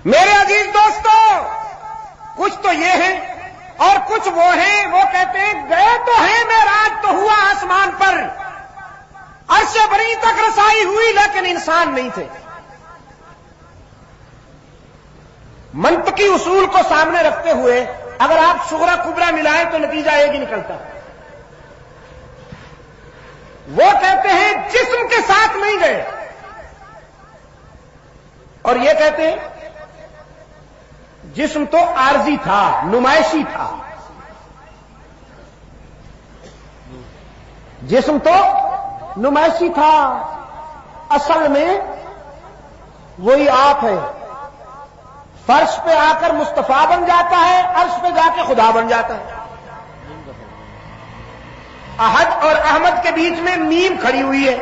Speaker 1: میرے عزیز دوستو، کچھ تو یہ ہیں اور کچھ وہ ہیں، وہ کہتے ہیں گئے تو ہیں، معراج تو ہوا آسمان پر، عرش بری تک رسائی ہوئی، لیکن انسان نہیں تھے۔ منطقی اصول کو سامنے رکھتے ہوئے اگر آپ صغرا کبرا ملائیں تو نتیجہ ایک ہی نکلتا ہے۔ وہ کہتے ہیں جسم کے ساتھ نہیں گئے، اور یہ کہتے ہیں جسم تو عارضی تھا، نمائشی تھا، جسم تو نمائشی تھا، اصل میں وہی آپ ہے، فرش پہ آ کر مصطفیٰ بن جاتا ہے، عرش پہ جا کے خدا بن جاتا ہے۔ احد اور احمد کے بیچ میں میم کھڑی ہوئی ہے،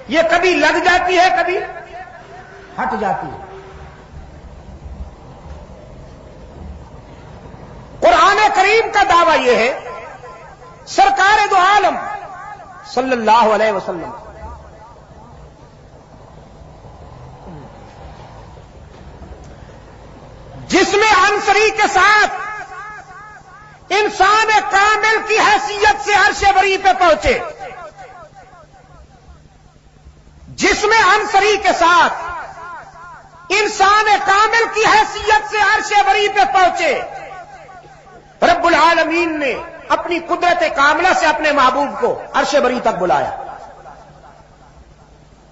Speaker 1: یہ کبھی لگ جاتی ہے کبھی ہٹ جاتی ہے. قرآن کریم کا دعویٰ یہ ہے سرکار دو عالم صلی اللہ علیہ وسلم جس میں عنصری کے ساتھ انسان کامل کی حیثیت سے عرش بری پہ پہنچے، جس میں عنصری کے ساتھ انسان کامل کی حیثیت سے عرش بری پہ پہنچے، رب العالمین نے اپنی قدرت کاملہ سے اپنے محبوب کو عرش بری تک بلایا.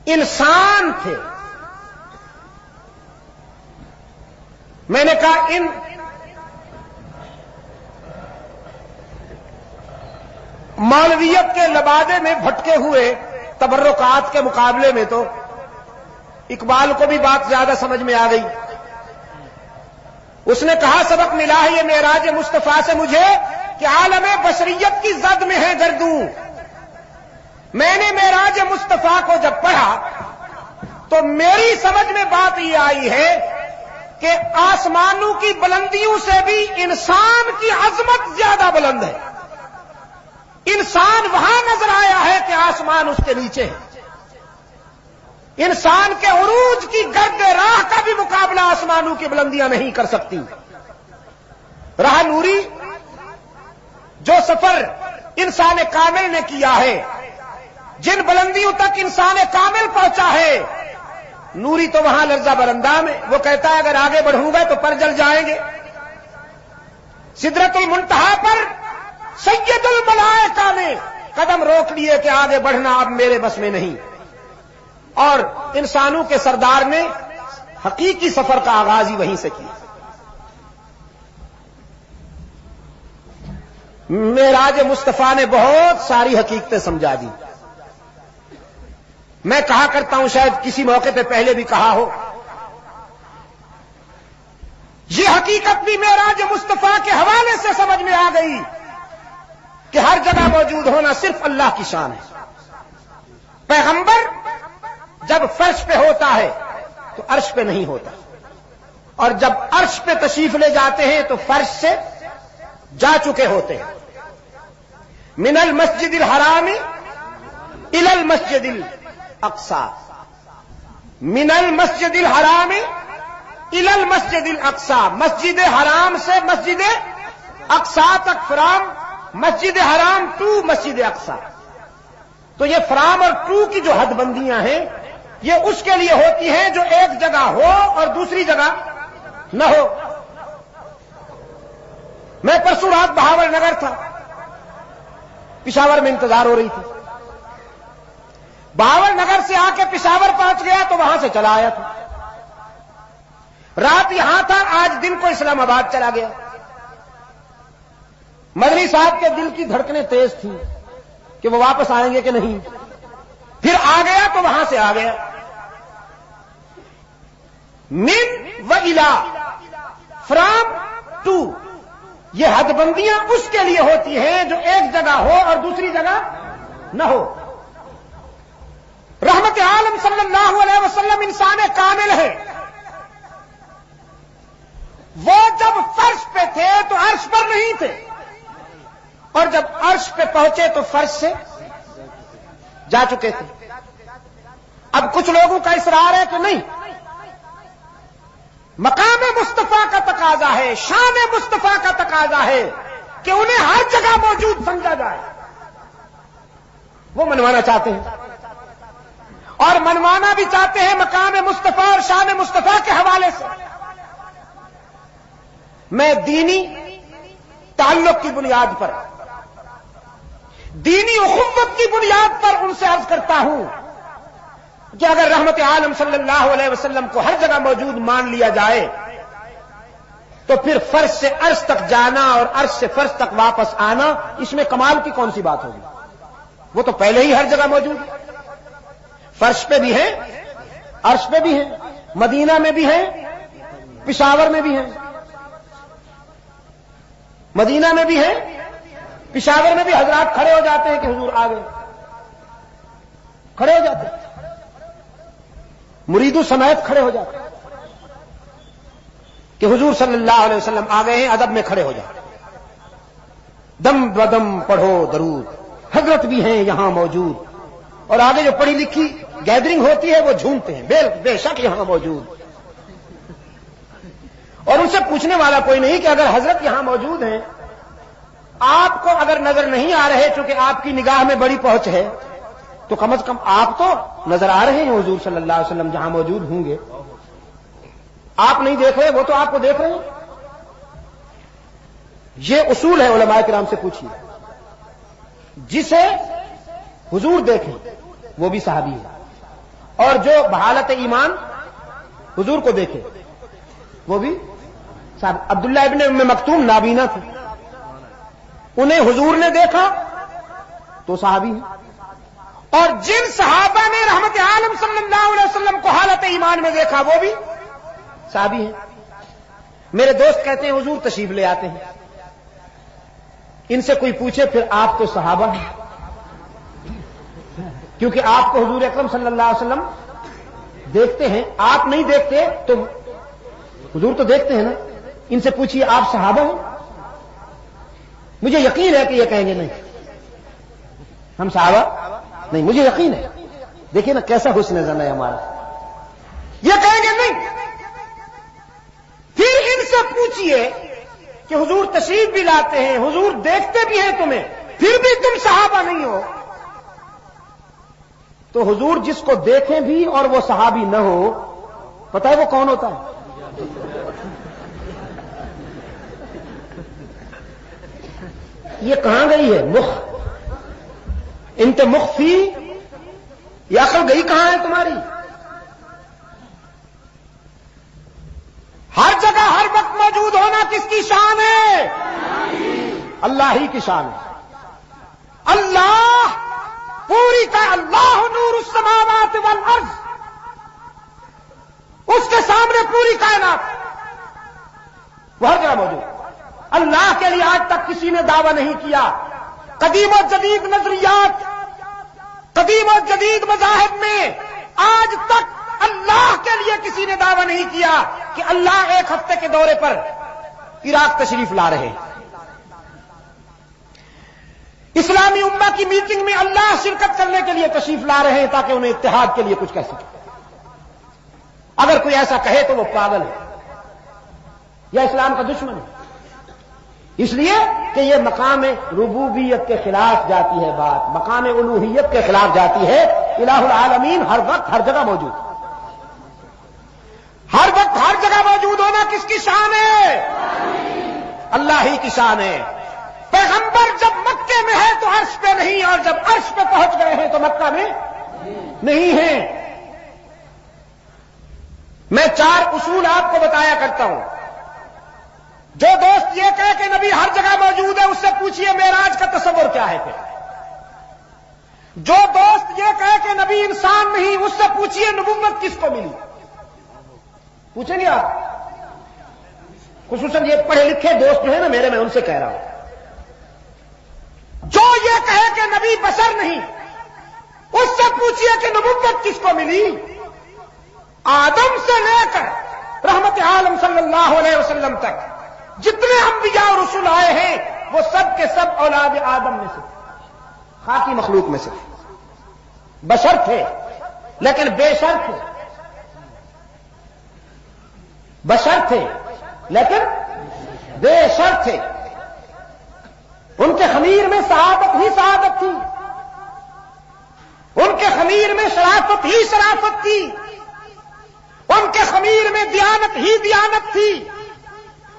Speaker 1: انسان تھے. میں نے کہا ان مولویت کے لبادے میں بھٹکے ہوئے تبرکات کے مقابلے میں تو اقبال کو بھی بات زیادہ سمجھ میں آ گئی. اس نے کہا سبق ملا ہے یہ معراج مصطفیٰ سے مجھے کہ عالم بشریت کی زد میں ہے گردوں. میں نے معراج مصطفیٰ کو جب پڑھا تو میری سمجھ میں بات یہ آئی ہے کہ آسمانوں کی بلندیوں سے بھی انسان کی عظمت زیادہ بلند ہے. انسان وہاں نظر آیا ہے کہ آسمان اس کے نیچے ہے. انسان کے عروج کی گرد راہ کا بھی مقابلہ آسمانوں کی بلندیاں نہیں کر سکتی. راہ نوری جو سفر انسان کامل نے کیا ہے، جن بلندیوں تک انسان کامل پہنچا ہے، نوری تو وہاں لرزہ برندہ میں. وہ کہتا ہے اگر آگے بڑھوں گا تو پر جل جائیں گے. سدرت المنتہا پر سید الملائکہ نے قدم روک لیے کہ آگے بڑھنا اب میرے بس میں نہیں، اور انسانوں کے سردار نے حقیقی سفر کا آغاز ہی وہیں سے کیا. معراج مصطفیٰ نے بہت ساری حقیقتیں سمجھا دی. میں کہا کرتا ہوں، شاید کسی موقع پہ پہلے بھی کہا ہو، یہ حقیقت بھی معراج مصطفیٰ کے حوالے سے سمجھ میں آ گئی کہ ہر جگہ موجود ہونا صرف اللہ کی شان ہے. پیغمبر جب فرش پہ ہوتا ہے تو عرش پہ نہیں ہوتا، اور جب عرش پہ تشریف لے جاتے ہیں تو فرش سے جا چکے ہوتے ہیں. من المسجد الحرام الى المسجد الاقصى، من المسجد الحرام الى المسجد الاقصى، مسجد حرام سے مسجد اقصی تک، فرام مسجد حرام ٹو مسجد اقصی. تو یہ فرام اور ٹو کی جو حد بندیاں ہیں یہ اس کے لیے ہوتی ہیں جو ایک جگہ ہو اور دوسری جگہ نہ ہو. میں پرسوں رات بہاول نگر تھا، پشاور میں انتظار ہو رہی تھی. بہاول نگر سے آ کے پشاور پہنچ گیا تو وہاں سے چلا آیا تھا. رات یہاں تھا، آج دن کو اسلام آباد چلا گیا. مدنی صاحب کے دل کی دھڑکنیں تیز تھیں کہ وہ واپس آئیں گے کہ نہیں. پھر آ گیا تو وہاں سے آ گیا. من و الا، فرام ٹو، یہ حد بندیاں اس کے لیے ہوتی ہیں جو ایک جگہ ہو اور دوسری جگہ نہ ہو. رحمت عالم صلی اللہ علیہ وسلم انسان کامل ہے. وہ جب فرش پہ تھے تو عرش پر نہیں تھے، اور جب عرش پہ پہنچے تو فرش سے جا چکے تھے. اب کچھ لوگوں کا اصرار ہے کہ نہیں، مقام مصطفیٰ کا تقاضا ہے، شان مصطفیٰ کا تقاضا ہے کہ انہیں ہر جگہ موجود سمجھا جائے. وہ منوانا چاہتے ہیں، اور منوانا بھی چاہتے ہیں مقام مصطفیٰ اور شان مصطفیٰ کے حوالے سے. میں دینی تعلق کی بنیاد پر، دینی اخوت کی بنیاد پر ان سے عرض کرتا ہوں کہ اگر رحمت عالم صلی اللہ علیہ وسلم کو ہر جگہ موجود مان لیا جائے تو پھر فرش سے عرش تک جانا اور عرش سے فرش تک واپس آنا، اس میں کمال کی کون سی بات ہوگی؟ وہ تو پہلے ہی ہر جگہ موجود ہے. فرش پہ بھی ہیں، عرش پہ بھی ہیں، مدینہ میں بھی ہیں، پشاور میں بھی ہیں. مدینہ میں بھی ہیں، پشاور میں بھی حضرات کھڑے ہو جاتے ہیں کہ حضور آ گئے، کھڑے ہو جاتے ہیں. مریدوں سمیت کھڑے ہو جاتے کہ حضور صلی اللہ علیہ وسلم آ گئے ہیں، ادب میں کھڑے ہو جاتے، دم بدم پڑھو درود، حضرت بھی ہیں یہاں موجود، اور آگے جو پڑھی لکھی گیدرنگ ہوتی ہے وہ جھومتے ہیں، بے شک یہاں موجود، اور ان سے پوچھنے والا کوئی نہیں کہ اگر حضرت یہاں موجود ہیں، آپ کو اگر نظر نہیں آ رہے چونکہ آپ کی نگاہ میں بڑی پہنچ ہے، تو کم از کم آپ تو نظر آ رہے ہیں حضور صلی اللہ علیہ وسلم جہاں موجود ہوں گے، آپ نہیں دیکھ رہے، وہ تو آپ کو دیکھ رہے ہیں۔ یہ اصول ہے، علماء کرام سے پوچھیے، جسے حضور دیکھیں وہ بھی صحابی ہے، اور جو بحالت ایمان حضور کو دیکھے وہ بھی صحابی۔ عبداللہ ابن ام مکتوم نابینا تھے، انہیں حضور نے دیکھا تو صحابی ہیں، اور جن صحابہ نے رحمت عالم صلی اللہ علیہ وسلم کو حالت ایمان میں دیکھا وہ بھی صحابی ہیں۔ میرے دوست کہتے ہیں حضور تشریف لے آتے ہیں، ان سے کوئی پوچھے پھر آپ تو صحابہ ہیں، کیونکہ آپ کو حضور اکرم صلی اللہ علیہ وسلم دیکھتے ہیں، آپ نہیں دیکھتے تو حضور تو دیکھتے ہیں نا، ان سے پوچھیے آپ صحابہ ہیں؟ مجھے یقین ہے کہ یہ کہیں گے نہیں ہم صحابہ نہیں، مجھے یقین ہے، دیکھیے نا کیسا حسن زن ہے ہمارا، یہ کہیں گے نہیں۔ پھر ان سے پوچھئے کہ حضور تشریف بھی لاتے ہیں، حضور دیکھتے بھی ہیں تمہیں، پھر بھی تم صحابہ نہیں ہو، تو حضور جس کو دیکھیں بھی اور وہ صحابی نہ ہو، پتہ ہے وہ کون ہوتا ہے؟ یہ کہاں گئی ہے مخ؟ انت مخفی، یہ عقل گئی کہاں ہے تمہاری؟ ہر جگہ ہر وقت موجود ہونا کس کی شان ہے؟ اللہ ہی کی شان ہے۔ اللہ پوری کا اللہ نور السماوات والارض، اس کے سامنے پوری کائنات وہ ہر جگہ موجود۔ اللہ کے لیے آج تک کسی نے دعویٰ نہیں کیا، قدیم و جدید نظریات، قدیم و جدید مذاہب میں آج تک اللہ کے لیے کسی نے دعویٰ نہیں کیا کہ اللہ ایک ہفتے کے دورے پر عراق تشریف لا رہے ہیں۔ اسلامی امہ کی میٹنگ میں اللہ شرکت کرنے کے لیے تشریف لا رہے ہیں تاکہ انہیں اتحاد کے لیے کچھ کہہ سکے۔ اگر کوئی ایسا کہے تو وہ پاگل ہے یا اسلام کا دشمن ہے، اس لیے کہ یہ مقام ربوبیت کے خلاف جاتی ہے بات، مقام الوہیت کے خلاف جاتی ہے۔ الہ العالمین ہر وقت ہر جگہ موجود، ہر وقت ہر جگہ موجود ہونا کس کی شان ہے؟ اللہ ہی کی شان ہے۔ پیغمبر جب مکے میں ہے تو عرش پہ نہیں، اور جب عرش پہ پہنچ گئے ہیں تو مکہ میں نہیں ہیں۔ میں 4 اصول آپ کو بتایا کرتا ہوں۔ جو دوست یہ کہے کہ نبی ہر جگہ موجود ہے، اس سے پوچھئے معراج کا تصور کیا ہے پھر؟ جو دوست یہ کہے کہ نبی انسان نہیں، اس سے پوچھئے نبوت کس کو ملی؟ پوچھیں گے آپ؟ خصوصاً یہ پڑھے لکھے دوست جو ہیں نا میرے، میں ان سے کہہ رہا ہوں، جو یہ کہے کہ نبی بشر نہیں، اس سے پوچھئے کہ نبوت کس کو ملی؟ آدم سے لے کر رحمت عالم صلی اللہ علیہ وسلم تک جتنے انبیاء اور رسول آئے ہیں وہ سب کے سب اولاد آدم میں سے، خاکی مخلوق میں سے بشر تھے، لیکن بے شر تھے، بشر تھے لیکن بے شر تھے۔ ان کے خمیر میں سعادت ہی سعادت تھی، ان کے خمیر میں شرافت ہی شرافت تھی، ان کے خمیر میں دیانت ہی دیانت تھی،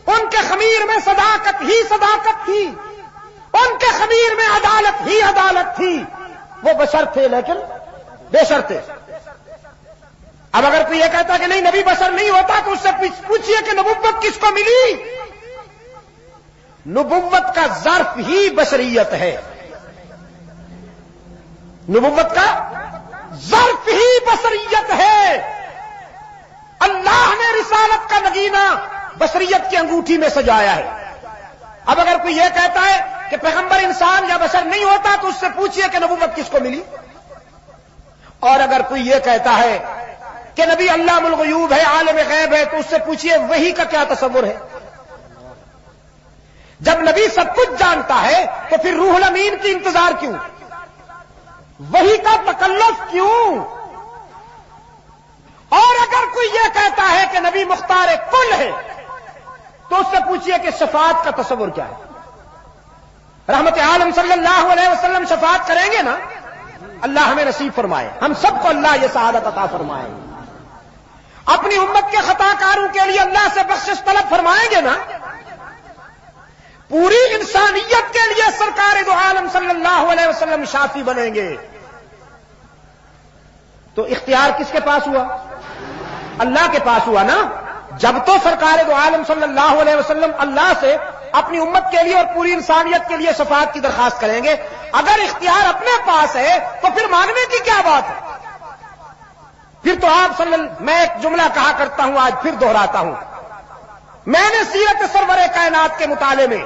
Speaker 1: ان کے خمیر میں صداقت ہی صداقت تھی، ان کے خمیر میں عدالت ہی عدالت تھی۔ وہ بشر تھے لیکن بے شر تھے۔ اب اگر کوئی یہ کہتا کہ نہیں نبی بشر نہیں ہوتا تو اس سے پوچھئے کہ نبوت کس کو ملی؟ نبوت کا ظرف ہی بشریت ہے، نبوت کا ظرف ہی بشریت ہے۔ اللہ نے رسالت کا نگینہ بشریت کی انگوٹھی میں سجایا ہے۔ اب اگر کوئی یہ کہتا ہے کہ پیغمبر انسان یا بشر نہیں ہوتا تو اس سے پوچھئے کہ نبوت کس کو ملی؟ اور اگر کوئی یہ کہتا ہے کہ نبی علام الغیوب ہے، عالم غیب ہے، تو اس سے پوچھئے وحی کا کیا تصور ہے؟ جب نبی سب کچھ جانتا ہے تو پھر روح الامین کی انتظار کیوں؟ وحی کا تکلف کیوں؟ اور اگر کوئی یہ کہتا ہے کہ نبی مختار کل ہے تو اس سے پوچھئے کہ شفاعت کا تصور کیا ہے؟ رحمت عالم صلی اللہ علیہ وسلم شفاعت کریں گے نا؟ اللہ ہمیں نصیب فرمائے، ہم سب کو اللہ یہ سعادت عطا فرمائے۔ اپنی امت کے خطا کاروں کے لیے اللہ سے بخشش طلب فرمائیں گے نا؟ پوری انسانیت کے لیے سرکار دو عالم صلی اللہ علیہ وسلم شافی بنیں گے، تو اختیار کس کے پاس ہوا؟ اللہ کے پاس ہوا نا۔ جب تو سرکار دو عالم صلی اللہ علیہ وسلم اللہ سے اپنی امت کے لیے اور پوری انسانیت کے لیے شفاعت کی درخواست کریں گے، اگر اختیار اپنے پاس ہے تو پھر مانگنے کی کیا بات ہے؟ پھر تو آپ میں ایک جملہ کہا کرتا ہوں، آج پھر دہراتا ہوں، میں نے سیرت سرور کائنات کے مطالعے میں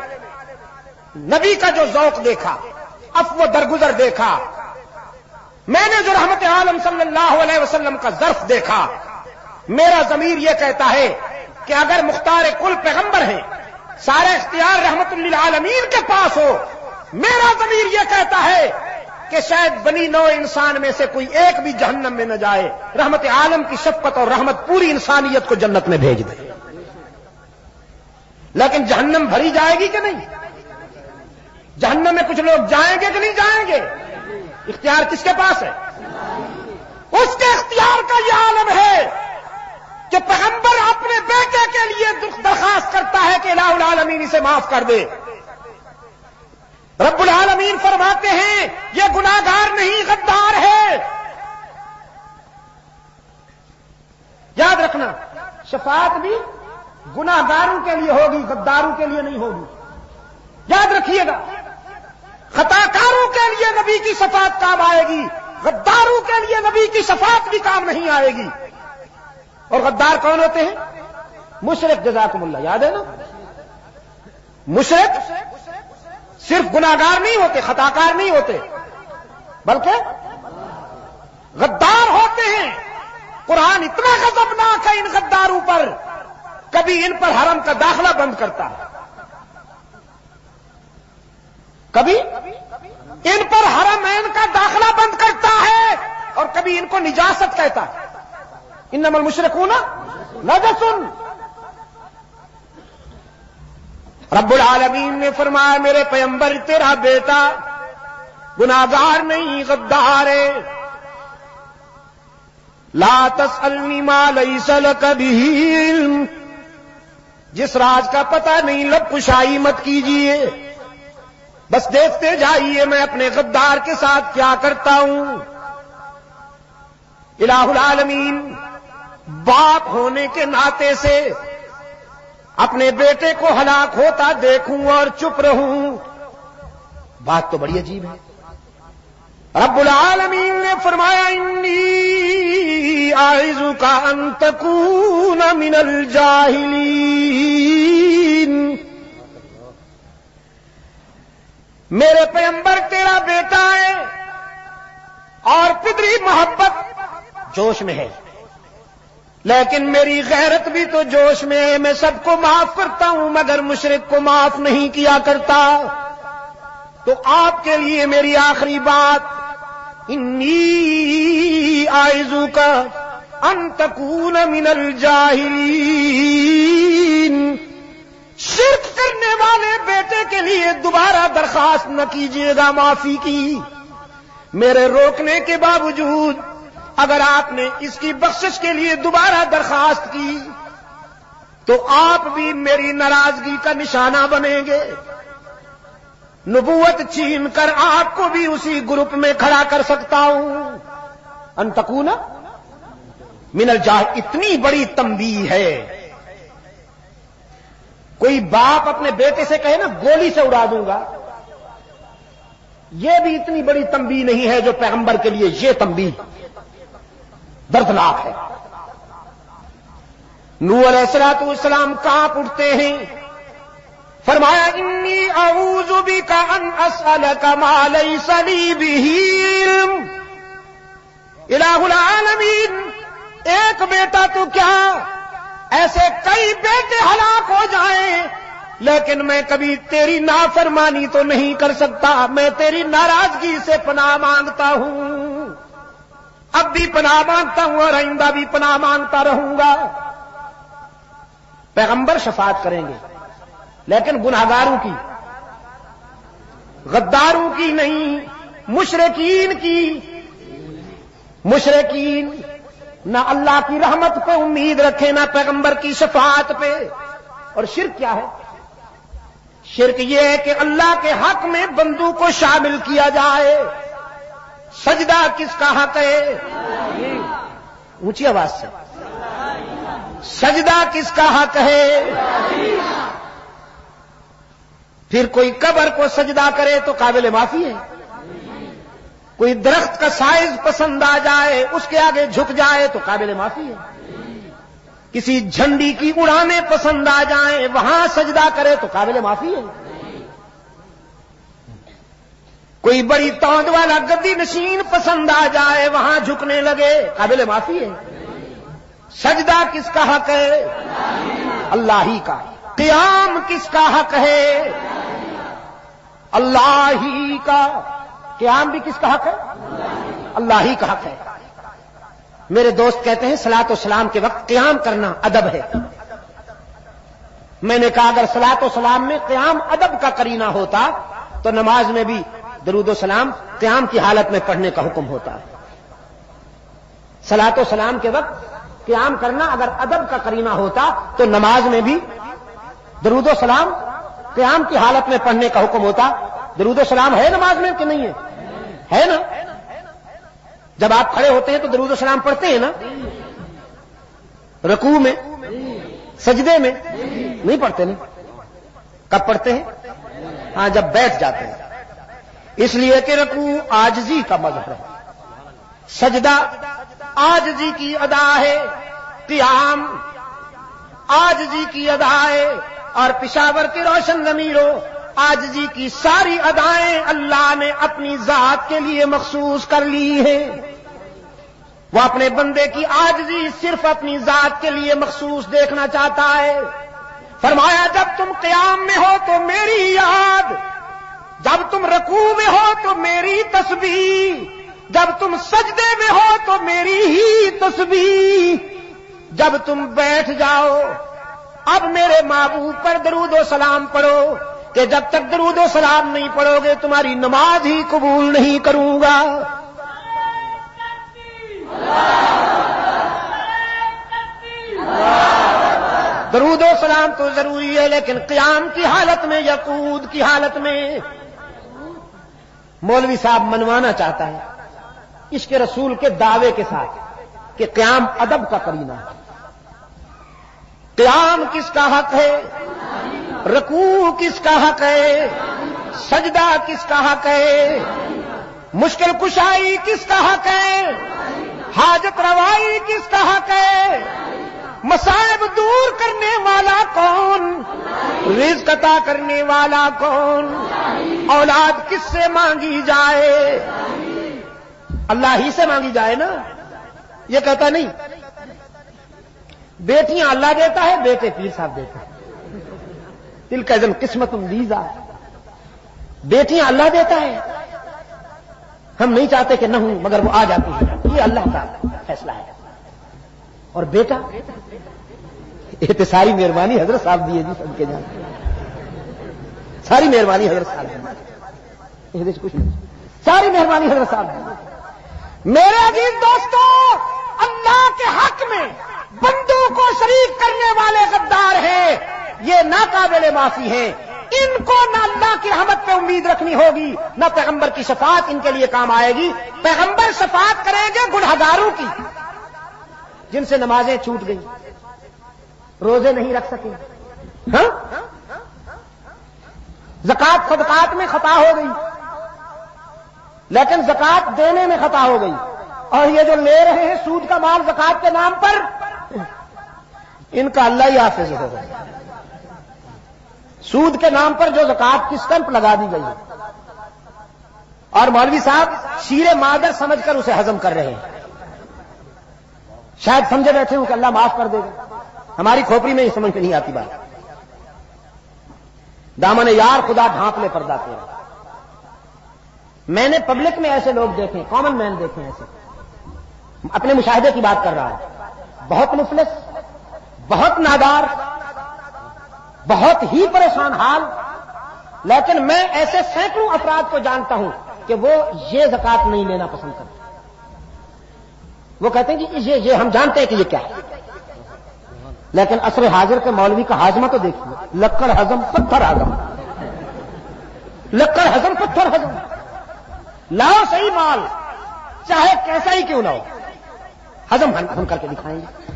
Speaker 1: نبی کا جو ذوق دیکھا، عفو درگزر دیکھا، میں نے جو رحمت عالم صلی اللہ علیہ وسلم کا ظرف دیکھا، میرا ضمیر یہ کہتا ہے کہ اگر مختار کل پیغمبر ہیں، سارا اختیار رحمت للعالمین کے پاس ہو، میرا ضمیر یہ کہتا ہے کہ شاید بنی نوع انسان میں سے کوئی ایک بھی جہنم میں نہ جائے، رحمت عالم کی شفقت اور رحمت پوری انسانیت کو جنت میں بھیج دے۔ لیکن جہنم بھری جائے گی کہ نہیں؟ جہنم میں کچھ لوگ جائیں گے کہ نہیں جائیں گے؟ اختیار کس کے پاس ہے؟ اس کے اختیار کا یہ عالم ہے کہ پیغمبر اپنے بیٹے کے لیے درخواست کرتا ہے کہ الہ العالمین اسے معاف کر دے۔ رب العالمین فرماتے ہیں یہ گناہگار نہیں غدار ہے۔ یاد رکھنا، شفاعت بھی گناہگاروں کے لیے ہوگی، غداروں کے لیے نہیں ہوگی، یاد رکھیے گا۔ خطا کاروں کے لیے نبی کی شفاعت کام آئے گی، غداروں کے لیے نبی کی شفاعت بھی کام نہیں آئے گی۔ اور غدار کون ہوتے ہیں؟ مشرک، جزاکم اللہ، یاد ہے نا؟ مشرک صرف گناہگار نہیں ہوتے، خطا کار نہیں ہوتے، بلکہ غدار ہوتے ہیں۔ قرآن اتنا غضبناک ہے ان غداروں پر، کبھی ان پر حرم کا داخلہ بند کرتا ہے، کبھی ان پر حرمین کا داخلہ بند کرتا ہے، اور کبھی ان کو نجاست کہتا ہے۔ انما المشرکون نجس۔ رب العالمین نے فرمایا میرے پیغمبر تیرا بیٹا گناہگار نہیں، غدار ہے۔ لا تسألنی ما لیس لک بہ علم، جس راز کا پتہ نہیں لب کشائی مت کیجیے، بس دیکھتے جائیے میں اپنے غدار کے ساتھ کیا کرتا ہوں۔ الہ العالمین باپ ہونے کے ناطے سے اپنے بیٹے کو ہلاک ہوتا دیکھوں اور چپ رہوں، بات تو بڑی عجیب ہے۔ رب العالمین نے فرمایا انی اعوذک ان تکون من الجاہلین، میرے پیغمبر تیرا بیٹا ہے اور پدری محبت جوش میں ہے، لیکن میری غیرت بھی تو جوش میں ہے، میں سب کو معاف کرتا ہوں مگر مشرک کو معاف نہیں کیا کرتا۔ تو آپ کے لیے میری آخری بات، انی اعوذک ان تکون من الجاہلین، شرک کرنے والے بیٹے کے لیے دوبارہ درخواست نہ کیجیے گا معافی کی۔ میرے روکنے کے باوجود اگر آپ نے اس کی بخشش کے لیے دوبارہ درخواست کی تو آپ بھی میری ناراضگی کا نشانہ بنیں گے، نبوت چھین کر آپ کو بھی اسی گروپ میں کھڑا کر سکتا ہوں۔ ان تکون من الجاہل، اتنی بڑی تنبیہ ہے۔ کوئی باپ اپنے بیٹے سے کہے نا گولی سے اڑا دوں گا، یہ بھی اتنی بڑی تنبیہ نہیں ہے جو پیغمبر کے لیے یہ تنبیہ دردناک ہے۔ نوح علیہ السلام کانپ اٹھتے ہیں، فرمایا انی اعوذ بک ان اسألک ما لیس لی بہ علم۔ الہ العالمین ایک ایک بیٹا تو کیا ایسے کئی بیٹے ہلاک ہو جائیں، لیکن میں کبھی تیری نافرمانی تو نہیں کر سکتا، میں تیری ناراضگی سے پناہ مانگتا ہوں، اب بھی پناہ مانگتا ہوں اور آئندہ بھی پناہ مانگتا رہوں گا۔ پیغمبر شفاعت کریں گے لیکن گناہگاروں کی، غداروں کی نہیں، مشرکین کی۔ مشرکین نہ اللہ کی رحمت پہ امید رکھے نہ پیغمبر کی شفاعت پہ۔ اور شرک کیا ہے؟ شرک یہ ہے کہ اللہ کے حق میں بندوں کو شامل کیا جائے۔ سجدہ کس کا حق ہے؟ اونچی آواز سے، سجدہ کس کا حق ہے؟ پھر کوئی قبر کو سجدہ کرے تو قابل معافی ہے، کوئی درخت کا سائز پسند آ جائے اس کے آگے جھک جائے تو قابل معافی ہے، کسی جھنڈی کی اڑانے پسند آ جائیں وہاں سجدہ کرے تو قابل معافی ہے، کوئی بڑی توند والا گدی نشین پسند آ جائے وہاں جھکنے لگے قابل معافی ہے۔ سجدہ کس کا حق ہے؟ اللہ ہی کا۔ قیام کس کا حق ہے؟ اللہ ہی کا۔ قیام بھی کس کا حق ہے؟ اللہ ہی کا حق ہے۔ میرے دوست کہتے ہیں صلاۃ و سلام کے وقت قیام کرنا ادب ہے۔ میں نے کہا اگر صلاۃ و سلام میں قیام ادب کا قرینہ ہوتا تو نماز میں بھی درود و سلام قیام کی حالت میں پڑھنے کا حکم ہوتا ہے۔ صلاۃ و سلام کے وقت قیام کرنا اگر ادب کا قرینہ ہوتا تو نماز میں بھی درود و سلام قیام کی حالت میں پڑھنے کا حکم ہوتا۔ درود و سلام ہے نماز میں کہ نہیں ہے؟ ہے نا؟ جب آپ کھڑے ہوتے ہیں تو درود و سلام پڑھتے ہیں نا؟ رکوع میں، سجدے میں نہیں پڑھتے نا؟ کب پڑھتے ہیں؟ ہاں جب بیٹھ جاتے ہیں، اس لیے کہ رکوع عاجزی کا مظہر ہے، سجدہ عاجزی کی ادا ہے، قیام عاجزی کی ادا ہے، اور پشاور کے روشن ضمیروں عاجزی کی ساری ادائیں اللہ نے اپنی ذات کے لیے مخصوص کر لی ہیں۔ وہ اپنے بندے کی عاجزی صرف اپنی ذات کے لیے مخصوص دیکھنا چاہتا ہے۔ فرمایا جب تم قیام میں ہو تو میری یاد، جب تم رکوع میں ہو تو میری تسبیح، جب تم سجدے میں ہو تو میری ہی تسبیح، جب تم بیٹھ جاؤ اب میرے محبوب پر درود و سلام پڑھو کہ جب تک درود و سلام نہیں پڑھو گے تمہاری نماز ہی قبول نہیں کروں گا۔ درود و سلام تو ضروری ہے لیکن قیام کی حالت میں یا قعود کی حالت میں۔ مولوی صاحب منوانا چاہتا ہے عشق رسول کے دعوے کے ساتھ کہ قیام ادب کا قرینہ ہے۔ قیام کس کا حق ہے؟ رکوع کس کا حق ہے؟ سجدہ کس کا حق ہے؟ مشکل کشائی کس کا حق ہے؟ حاجت روائی کس کا حق ہے؟ مصائب دور کرنے والا کون؟ رزق عطا کرنے والا کون؟ اولاد کس سے مانگی جائے؟ اللہ ہی سے مانگی جائے نا۔ یہ کہتا نہیں بیٹیاں اللہ دیتا ہے، بیٹے پیر صاحب دیتے ہیں، دل کا ازن قسمت لیزا، بیٹیاں اللہ دیتا ہے، ہم نہیں چاہتے کہ نہ ہوں مگر وہ آ جاتی ہے، یہ اللہ کا فیصلہ ہے۔ اور بیٹا یہ تو ساری مہربانی حضرت صاحب دی ہے جی، سب کے جان ساری مہربانی حضرت صاحب دی، کچھ نہیں، ساری مہربانی حضرت صاحب دی۔ میرے عزیز دوستو، اللہ کے حق میں بندوں کو شریک کرنے والے غدار ہیں، یہ ناقابل معافی ہیں، ان کو نہ اللہ کی رحمت پہ امید رکھنی ہوگی نہ پیغمبر کی شفاعت ان کے لیے کام آئے گی۔ پیغمبر شفاعت کریں گے گنہگاروں کی جن سے نمازیں چھوٹ گئی، روزے نہیں رکھ سکے، ہاں زکات صدقات میں خطا ہو گئی لیکن زکات دینے میں خطا ہو گئی، اور یہ جو لے رہے ہیں سود کا مال زکات کے نام پر، ان کا اللہ ہی حافظ ہوگا۔ سود کے نام پر جو زکات کی سٹمپ لگا دی گئی اور مولوی صاحب شیر مادر سمجھ کر اسے ہضم کر رہے ہیں۔ شاید سمجھے بیٹھے ہوں کہ اللہ معاف کر دے گا. ہماری کھوپڑی میں یہ سمجھ میں نہیں آتی بات. دامن یار خدا ڈھانپ لے پردہ تیرا. میں نے پبلک میں ایسے لوگ دیکھے, کامن مین دیکھے ایسے, اپنے مشاہدے کی بات کر رہا ہوں, بہت مفلس, بہت نادار, بہت ہی پریشان حال, لیکن میں ایسے سینکڑوں افراد کو جانتا ہوں کہ وہ یہ زکات نہیں لینا پسند کرتے. وہ کہتے ہیں کہ یہ ہم جانتے ہیں کہ یہ کیا ہے, لیکن عصر حاضر کے مولوی کا ہاضمہ تو دیکھیے, لکڑ ہضم پتھر ہضم, لکڑ ہضم پتھر ہضم. لاؤ صحیح مال, چاہے کیسا ہی کیوں نہ ہو, ہضم ہم کر کے دکھائیں گے.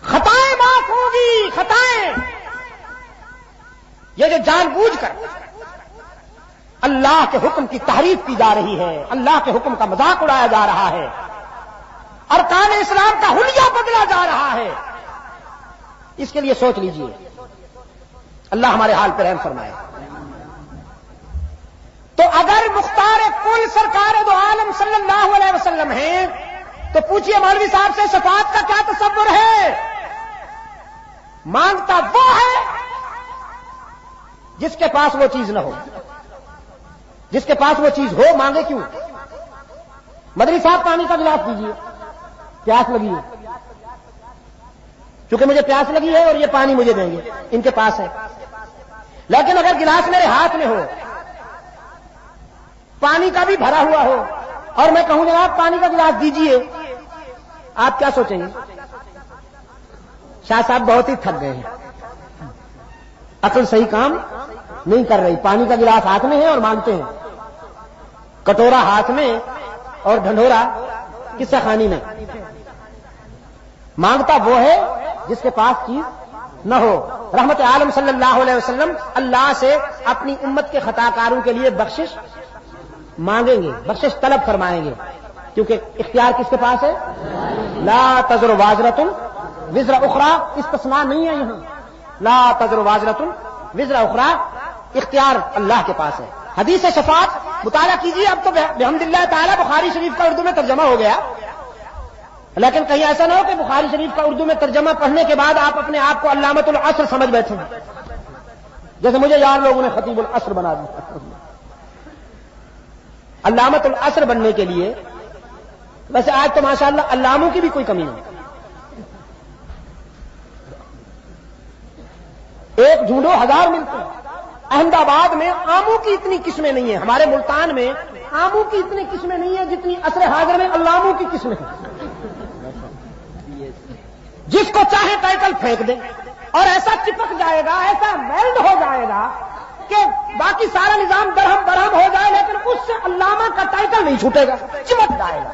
Speaker 1: خطائیں معاف ہوگی, خطائیں. یہ جو جان بوجھ کر اللہ کے حکم کی تحریف کی جا رہی ہے, اللہ کے حکم کا مذاق اڑایا جا رہا ہے, ارکان اسلام کا حلیہ بدلا جا رہا ہے, اس کے لیے سوچ لیجئے. اللہ ہمارے حال پر رحم فرمائے. تو اگر مختار کل سرکار دو عالم صلی اللہ علیہ وسلم ہیں تو پوچھئے مولوی صاحب سے شفاعت کا کیا تصور ہے؟ مانگتا وہ ہے جس کے پاس وہ چیز نہ ہو. جس کے پاس وہ چیز ہو مانگے کیوں؟ مدنی صاحب پانی کا گلاس دیجیے, پیاس لگی ہے, چونکہ مجھے پیاس لگی ہے اور یہ پانی مجھے دیں گے, ان کے پاس ہے. لیکن اگر گلاس میرے ہاتھ میں ہو, پانی کا بھی بھرا ہوا ہو, اور میں کہوں جناب پانی کا گلاس دیجیے, آپ کیا سوچیں گے؟ شاہ صاحب بہت ہی تھک گئے ہیں, عقل صحیح کام نہیں کر رہی. پانی کا گلاس ہاتھ میں ہے اور مانگتے ہیں, کٹورا ہاتھ میں اور ڈھنڈورا قصہ خانی میں. مانگتا وہ ہے جس کے پاس چیز نہ ہو. رحمت عالم صلی اللہ علیہ وسلم اللہ سے اپنی امت کے خطا کاروں کے لیے بخشش مانگیں گے, بخشش طلب فرمائیں گے, کیونکہ اختیار کس کے پاس ہے؟ لا تزر وازرۃ وزر اخرى, استثناء نہیں ہے یہاں. لا تزر وازرۃ وزر اخرى, اختیار اللہ کے پاس ہے. حدیث شفاعت مطالعہ کیجیے. اب تو بحمد اللہ تعالی بخاری شریف کا اردو میں ترجمہ ہو گیا, لیکن کہیں ایسا نہ ہو کہ بخاری شریف کا اردو میں ترجمہ پڑھنے کے بعد آپ اپنے آپ کو علامۃ العصر سمجھ بیٹھے, جیسے مجھے یار لوگوں نے خطیب العصر بنا دیا. علامۃ العصر بننے کے لیے ویسے آج تو ماشاءاللہ علاموں کی بھی کوئی کمی نہیں. ایک ڈھونڈو ہزار ملتے ہیں. احمد آباد میں آموں کی اتنی قسمیں نہیں ہیں, ہمارے ملتان میں آموں کی اتنی قسمیں نہیں ہیں جتنی عصر حاضر میں علاموں کی قسمیں ہیں. جس کو چاہے ٹائٹل پھینک دیں اور ایسا چپک جائے گا, ایسا ویلڈ ہو جائے گا کہ باقی سارا نظام درہم برہم ہو جائے, لیکن اس سے علامہ کا ٹائٹل نہیں چھوٹے گا, چمٹ جائے گا.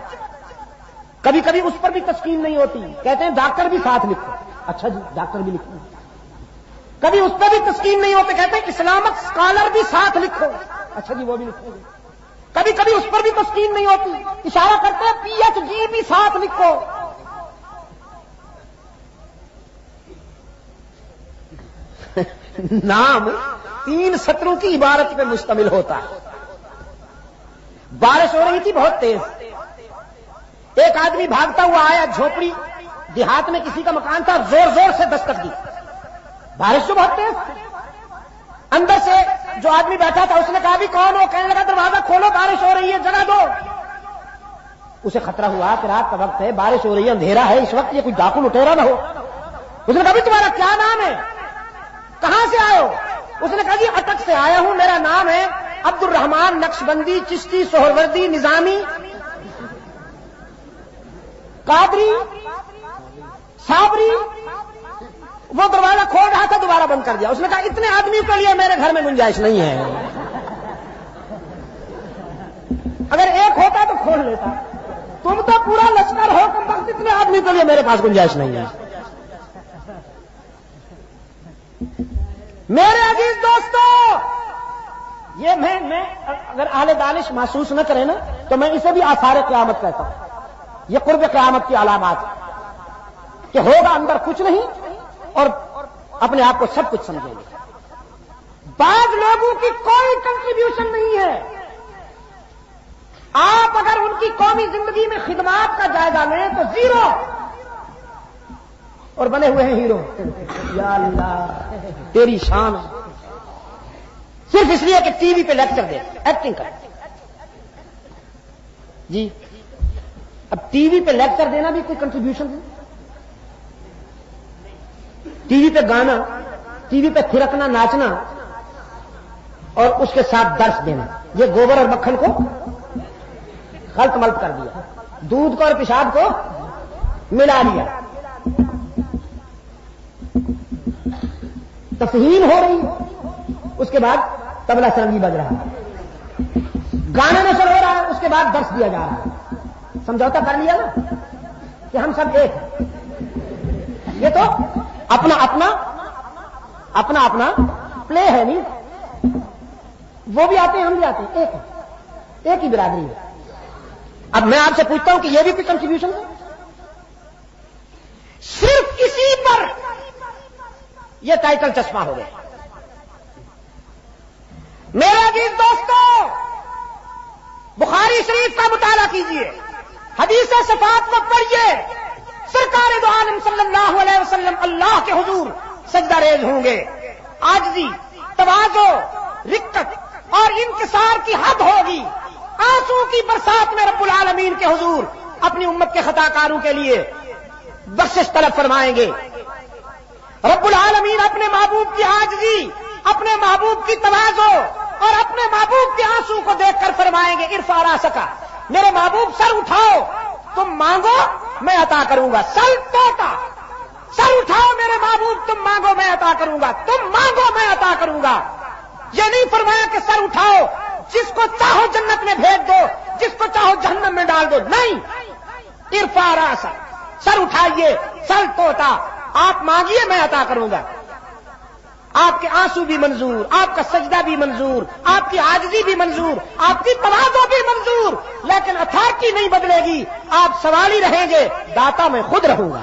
Speaker 1: کبھی کبھی اس پر بھی تسکین نہیں ہوتی, کہتے ہیں ڈاکٹر بھی ساتھ لکھو. اچھا جی ڈاکٹر بھی لکھو. کبھی اس پہ بھی تسکین نہیں ہوتے, کہتے ہیں اسلامک اسکالر بھی ساتھ لکھو. اچھا جی وہ بھی لکھو گے. کبھی کبھی اس پر بھی تسکین نہیں ہوتی, اشارہ کرتے ہیں پی ایچ ڈی بھی ساتھ لکھو. نام 3 سطروں کی عبارت پہ مشتمل ہوتا ہے. بارش ہو رہی تھی بہت تیز, ایک آدمی بھاگتا ہوا آیا, جھوپڑی دیہات میں کسی کا مکان تھا, زور زور سے دستک دی. بارش تو بہت تیز, اندر سے جو آدمی بیٹھا تھا اس نے کہا بھی کون ہو؟ کہنے لگا دروازہ کھولو, بارش ہو رہی ہے, جگہ دو. اسے خطرہ ہوا کہ رات کا وقت ہے, بارش ہو رہی ہے, اندھیرا ہے, اس وقت یہ کوئی ڈاکو لٹیرا نہ ہو. اس نے کہا بھی تمہارا کیا نام ہے, کہاں سے آئے ہو؟ اس نے کہا جی اٹک سے آیا ہوں, میرا نام ہے عبد الرحمان نقشبندی چشتی سہروردی نظامی قادری صابری. وہ دروازہ کھول رہا تھا, دوبارہ بند کر دیا. اس نے کہا اتنے آدمی کے لیے میرے گھر میں گنجائش نہیں ہے, اگر ایک ہوتا تو کھول لیتا, تم تو پورا لشکر ہو, کم وقت اتنے آدمی کے لیے میرے پاس گنجائش نہیں ہے. میرے عزیز دوستو, یہ میں اگر اہل دانش محسوس نہ کرے نا تو میں اسے بھی آثار قیامت کہتا ہوں. یہ قرب قیامت کی علامات کہ ہوگا اندر کچھ نہیں اور اپنے آپ کو سب کچھ سمجھیں گے. بعض لوگوں کی کوئی کنٹریبیوشن نہیں ہے, آپ اگر ان کی قومی زندگی میں خدمات کا جائزہ لیں تو زیرو، اور بنے ہوئے ہیں ہیرو. یا اللہ تیری شان، صرف اس لیے کہ ٹی وی پہ لیکچر دے، ایکٹنگ کر. جی اب ٹی وی پہ لیکچر دینا بھی کوئی کنٹریبیوشن ہے؟ ٹی وی پہ گانا، ٹی وی پہ تھرکنا، ناچنا اور اس کے ساتھ درس دینا، یہ گوبر اور مکھن کو غلط ملط کر دیا، دودھ کو اور پیشاب کو ملا لیا. تفہیم ہو رہی، اس کے بعد طبلہ سرنگی بج رہا ہے، گانا نشر ہو رہا ہے، اس کے بعد درس دیا جا رہا ہے. سمجھوتا کر لیا نا کہ ہم سب ایک ہیں. یہ تو اپنا اپنا اپنا اپنا پلے ہے نہیں، وہ بھی آتے ہیں ہم بھی آتے ہیں، ایک ہی برادری ہے. اب میں آپ سے پوچھتا ہوں کہ یہ بھی کوئی کنٹریبیوشن ہے؟ صرف اسی پر یہ ٹائٹل چشمہ ہو گیا. میرے عزیز دوستو، بخاری شریف کا مطالعہ کیجئے، حدیث صفات کو پڑھیے. سرکار دو عالم صلی اللہ علیہ وسلم اللہ کے حضور سجدہ ریز ہوں گے، عاجزی، تواضع، رقت اور انکسار کی حد ہوگی. آنسو کی برسات میں رب العالمین کے حضور اپنی امت کے خطا کاروں کے لیے بخشش طلب فرمائیں گے. رب العالمین اپنے محبوب کی عاجزی، اپنے محبوب کی تواضع اور اپنے محبوب کے آنسو کو دیکھ کر فرمائیں گے ارفع راسک، میرے محبوب سر اٹھاؤ، تم مانگو میں عطا کروں گا. سل توتا، سر اٹھاؤ میرے محبوب، تم مانگو میں عطا کروں گا، تم مانگو میں عطا کروں گا. یہ نہیں فرمایا کہ سر اٹھاؤ، جس کو چاہو جنت میں بھیج دو، جس کو چاہو جہنم میں ڈال دو. نہیں، ارفع راسک، سر اٹھائیے. سل توتا، آپ مانگیے میں عطا کروں گا. آپ کے آنسو بھی منظور، آپ کا سجدہ بھی منظور، آپ کی عاجزی بھی منظور، آپ کی تواضع بھی منظور، لیکن اتھارٹی نہیں بدلے گی. آپ سوالی رہیں گے، داتا میں خود رہوں گا.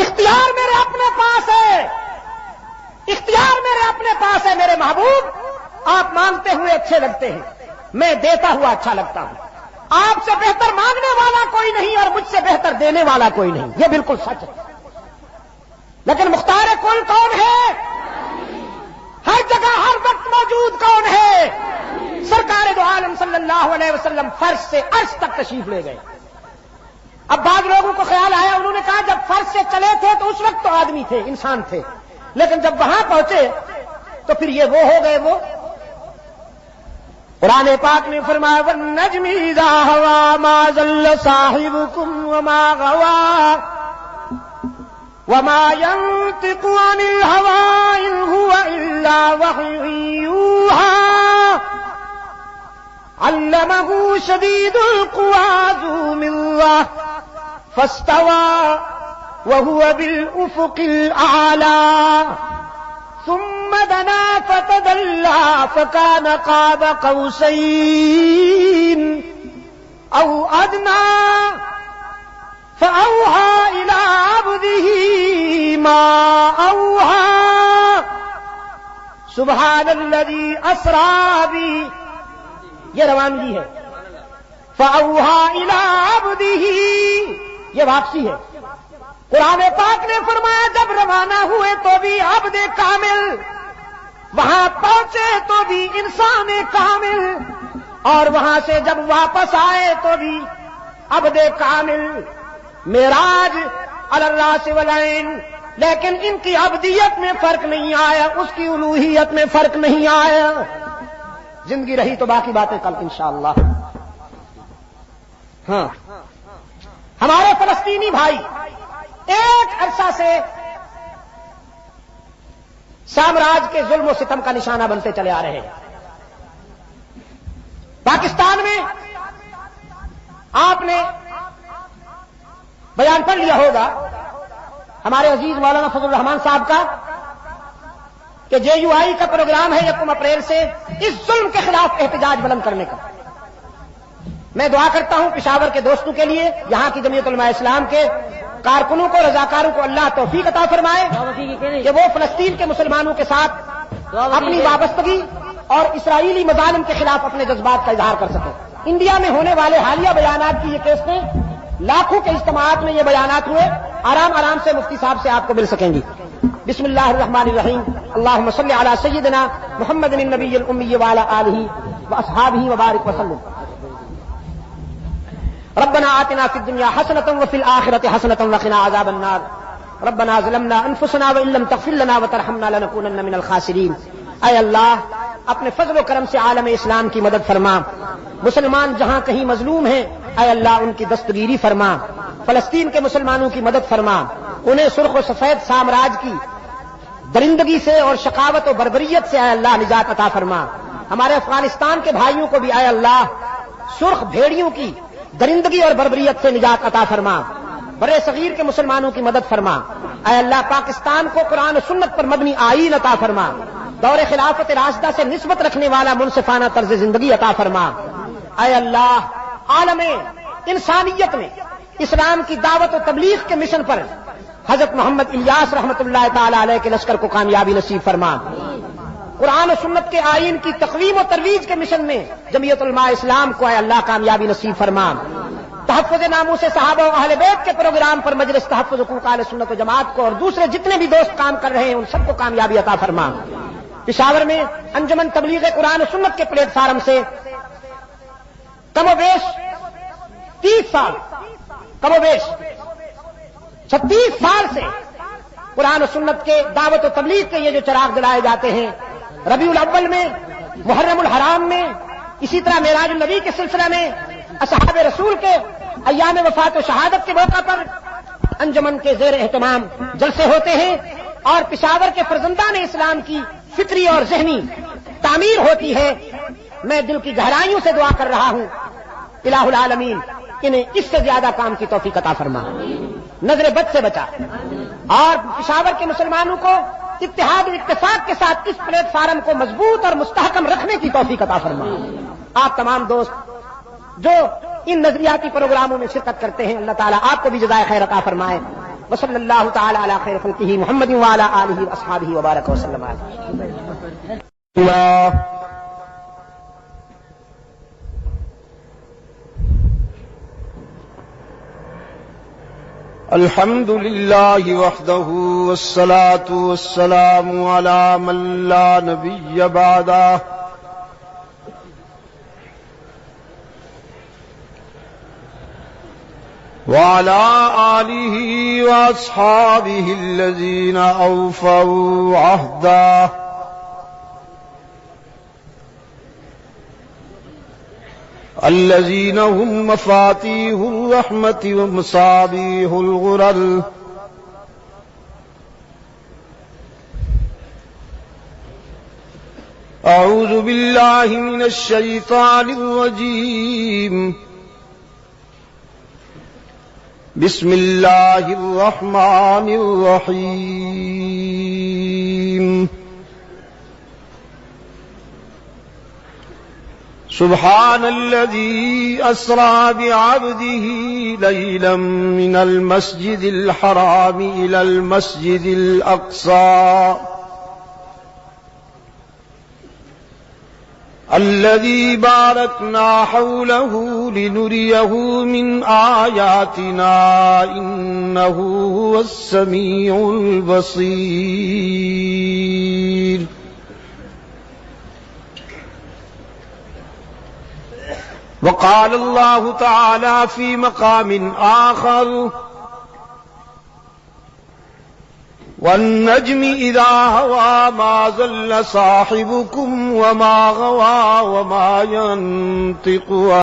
Speaker 1: اختیار میرے اپنے پاس ہے، اختیار میرے اپنے پاس ہے. میرے محبوب آپ مانگتے ہوئے اچھے لگتے ہیں، میں دیتا ہوا اچھا لگتا ہوں. آپ سے بہتر مانگنے والا کوئی نہیں اور مجھ سے بہتر دینے والا کوئی نہیں، یہ بالکل سچ ہے. لیکن مختار کل کون ہے؟ ہر جگہ ہر وقت موجود کون ہے؟ سرکار دو عالم صلی اللہ علیہ وسلم فرش سے عرش تک تشریف لے گئے. اب بعض لوگوں کو خیال آیا، انہوں نے کہا جب فرش سے چلے تھے تو اس وقت تو آدمی تھے، انسان تھے، لیکن جب وہاں پہنچے تو پھر یہ وہ ہو گئے. وہ قرآن پاک نے فرمایا وَالنَّجْمِ إِذَا هَوَىٰ مَا ضَلَّ صَاحِبُكُمْ وَمَا غَوَىٰ وَمَا يَنطِقُ عَنِ الْهَوَىٰ إِنْ هُوَ إِلَّا وَحْيٌ يُوحَىٰ عَلَّمَهُ شَدِيدُ الْقُوَىٰ ذُو مِرَّةٍ فَاسْتَوَىٰ وَهُوَ بِالْأُفُقِ الْأَعْلَىٰ ثم دنا فتدلى فكان قاب قوسين أو أدنى فأوحى إلى عبده ما أوحى سبحان الذي أسرى بي. یہ روانگی ہے. فأوحى إلى عبده یہ واپسی ہے. قرآن پاک نے فرمایا جب روانہ ہوئے تو بھی عبد کامل، وہاں پہنچے تو بھی انسان کامل، اور وہاں سے جب واپس آئے تو بھی عبد کامل. معراج علی الراس والعین، لیکن ان کی عبدیت میں فرق نہیں آیا، اس کی الوہیت میں فرق نہیں آیا. زندگی رہی تو باقی باتیں کل انشاءاللہ. ہاں، ہمارے فلسطینی بھائی ایک عرصہ سے سامراج کے ظلم و ستم کا نشانہ بنتے چلے آ رہے ہیں. پاکستان میں آپ نے بیان پڑھ لیا ہوگا ہمارے عزیز مولانا فضل الرحمان صاحب کا کہ JUI کا پروگرام ہے 1 اپریل سے اس ظلم کے خلاف احتجاج بلند کرنے کا. میں دعا کرتا ہوں پشاور کے دوستوں کے لیے، یہاں کی جمعیت علماء اسلام کے کارکنوں کو، رضاکاروں کو اللہ توفیق عطا فرمائے کہ وہ فلسطین کے مسلمانوں کے ساتھ اپنی وابستگی اور اسرائیلی مظالم کے خلاف اپنے جذبات کا اظہار کر سکیں۔ انڈیا میں ہونے والے حالیہ بیانات کی یہ کیسٹیں لاکھوں کے اجتماعات میں یہ بیانات ہوئے، آرام سے مفتی صاحب سے آپ کو مل سکیں گی۔ بسم اللہ الرحمن الرحیم، اللہم صلی علی سیدنا محمد النبی الامی وعلی آلہ واصحابہ وبارک وسلم۔ ربنا آتنا فی الدنیا حسنۃ وفی الآخرۃ حسنۃ وقنا عذاب النار۔ ربنا ظلمنا انفسنا وان لم تغفر لنا وترحمنا لنکونن من الخاسرین۔ اے اللہ، اپنے فضل و کرم سے عالم اسلام کی مدد فرما، مسلمان جہاں کہیں مظلوم ہیں اے اللہ ان کی دستگیری فرما، فلسطین کے مسلمانوں کی مدد فرما، انہیں سرخ و سفید سامراج کی درندگی سے اور شقاوت و بربریت سے اے اللہ نجات عطا فرما، ہمارے افغانستان کے بھائیوں کو بھی اے اللہ سرخ بھیڑیوں کی درندگی اور بربریت سے نجات عطا فرما، برے صغیر کے مسلمانوں کی مدد فرما، اے اللہ پاکستان کو قرآن و سنت پر مبنی آئین عطا فرما، دور خلافت راشدہ سے نسبت رکھنے والا منصفانہ طرز زندگی عطا فرما، اے اللہ عالم انسانیت میں اسلام کی دعوت و تبلیغ کے مشن پر حضرت محمد الیاس رحمۃ اللہ تعالی علیہ کے لشکر کو کامیابی نصیب فرما، قرآن و سنت کے آئین کی تقویم و ترویج کے مشن میں جمعیت علماء اسلام کو اے اللہ کامیابی نصیب فرما، تحفظ ناموس صحابہ و اہل بیت کے پروگرام پر مجلس تحفظ حقوق اہل سنت و جماعت کو اور دوسرے جتنے بھی دوست کام کر رہے ہیں ان سب کو کامیابی عطا فرما۔ پشاور میں انجمن تبلیغ قرآن و سنت کے پلیٹ فارم سے کم و بیش 30 سال، کم و بیش 36 سال سے قرآن و سنت کے دعوت و تبلیغ کے یہ جو چراغ جلائے جاتے ہیں، ربیع الاول میں، محرم الحرام میں، اسی طرح معراج النبی کے سلسلہ میں، اصحاب رسول کے ایام وفات و شہادت کے موقع پر انجمن کے زیر اہتمام جلسے ہوتے ہیں اور پشاور کے فرزندان اسلام کی فکری اور ذہنی تعمیر ہوتی ہے۔ میں دل کی گہرائیوں سے دعا کر رہا ہوں الہ العالمین انہیں اس سے زیادہ کام کی توفیق عطا فرما، نظر بد سے بچا، اور پشاور کے مسلمانوں کو اتحاد و اتفاق کے ساتھ اس پلیٹ فارم کو مضبوط اور مستحکم رکھنے کی توفیق عطا فرما۔ آپ تمام دوست جو ان نظریاتی پروگراموں میں شرکت کرتے ہیں اللہ تعالیٰ آپ کو بھی جزائے خیر عطا فرمائے۔ وصلی اللہ تعالی علی خیر خلقہ محمد وعلی آلہ واصحابہ وبارک وسلم۔
Speaker 2: الحمد للہ وحدہ والصلاة والسلام علی من لا نبی بعدہ وعلى آلہ واصحابہ الذین اوفوا عہدہ الذین هم مفاتیح الرحمة ومصابیح الغرر اعوذ باللہ من الشیطان الرجیم بسم اللہ الرحمن الرحیم سبحان الذي أسرى بعبده ليلا من المسجد الحرام إلى المسجد الأقصى الذي باركنا حوله لنريه من آياتنا إنه هو السميع البصير وقال الله تعالى في مقام آخر والنجم إذا هوى ما ضل صاحبكم وما غوى وما ينطق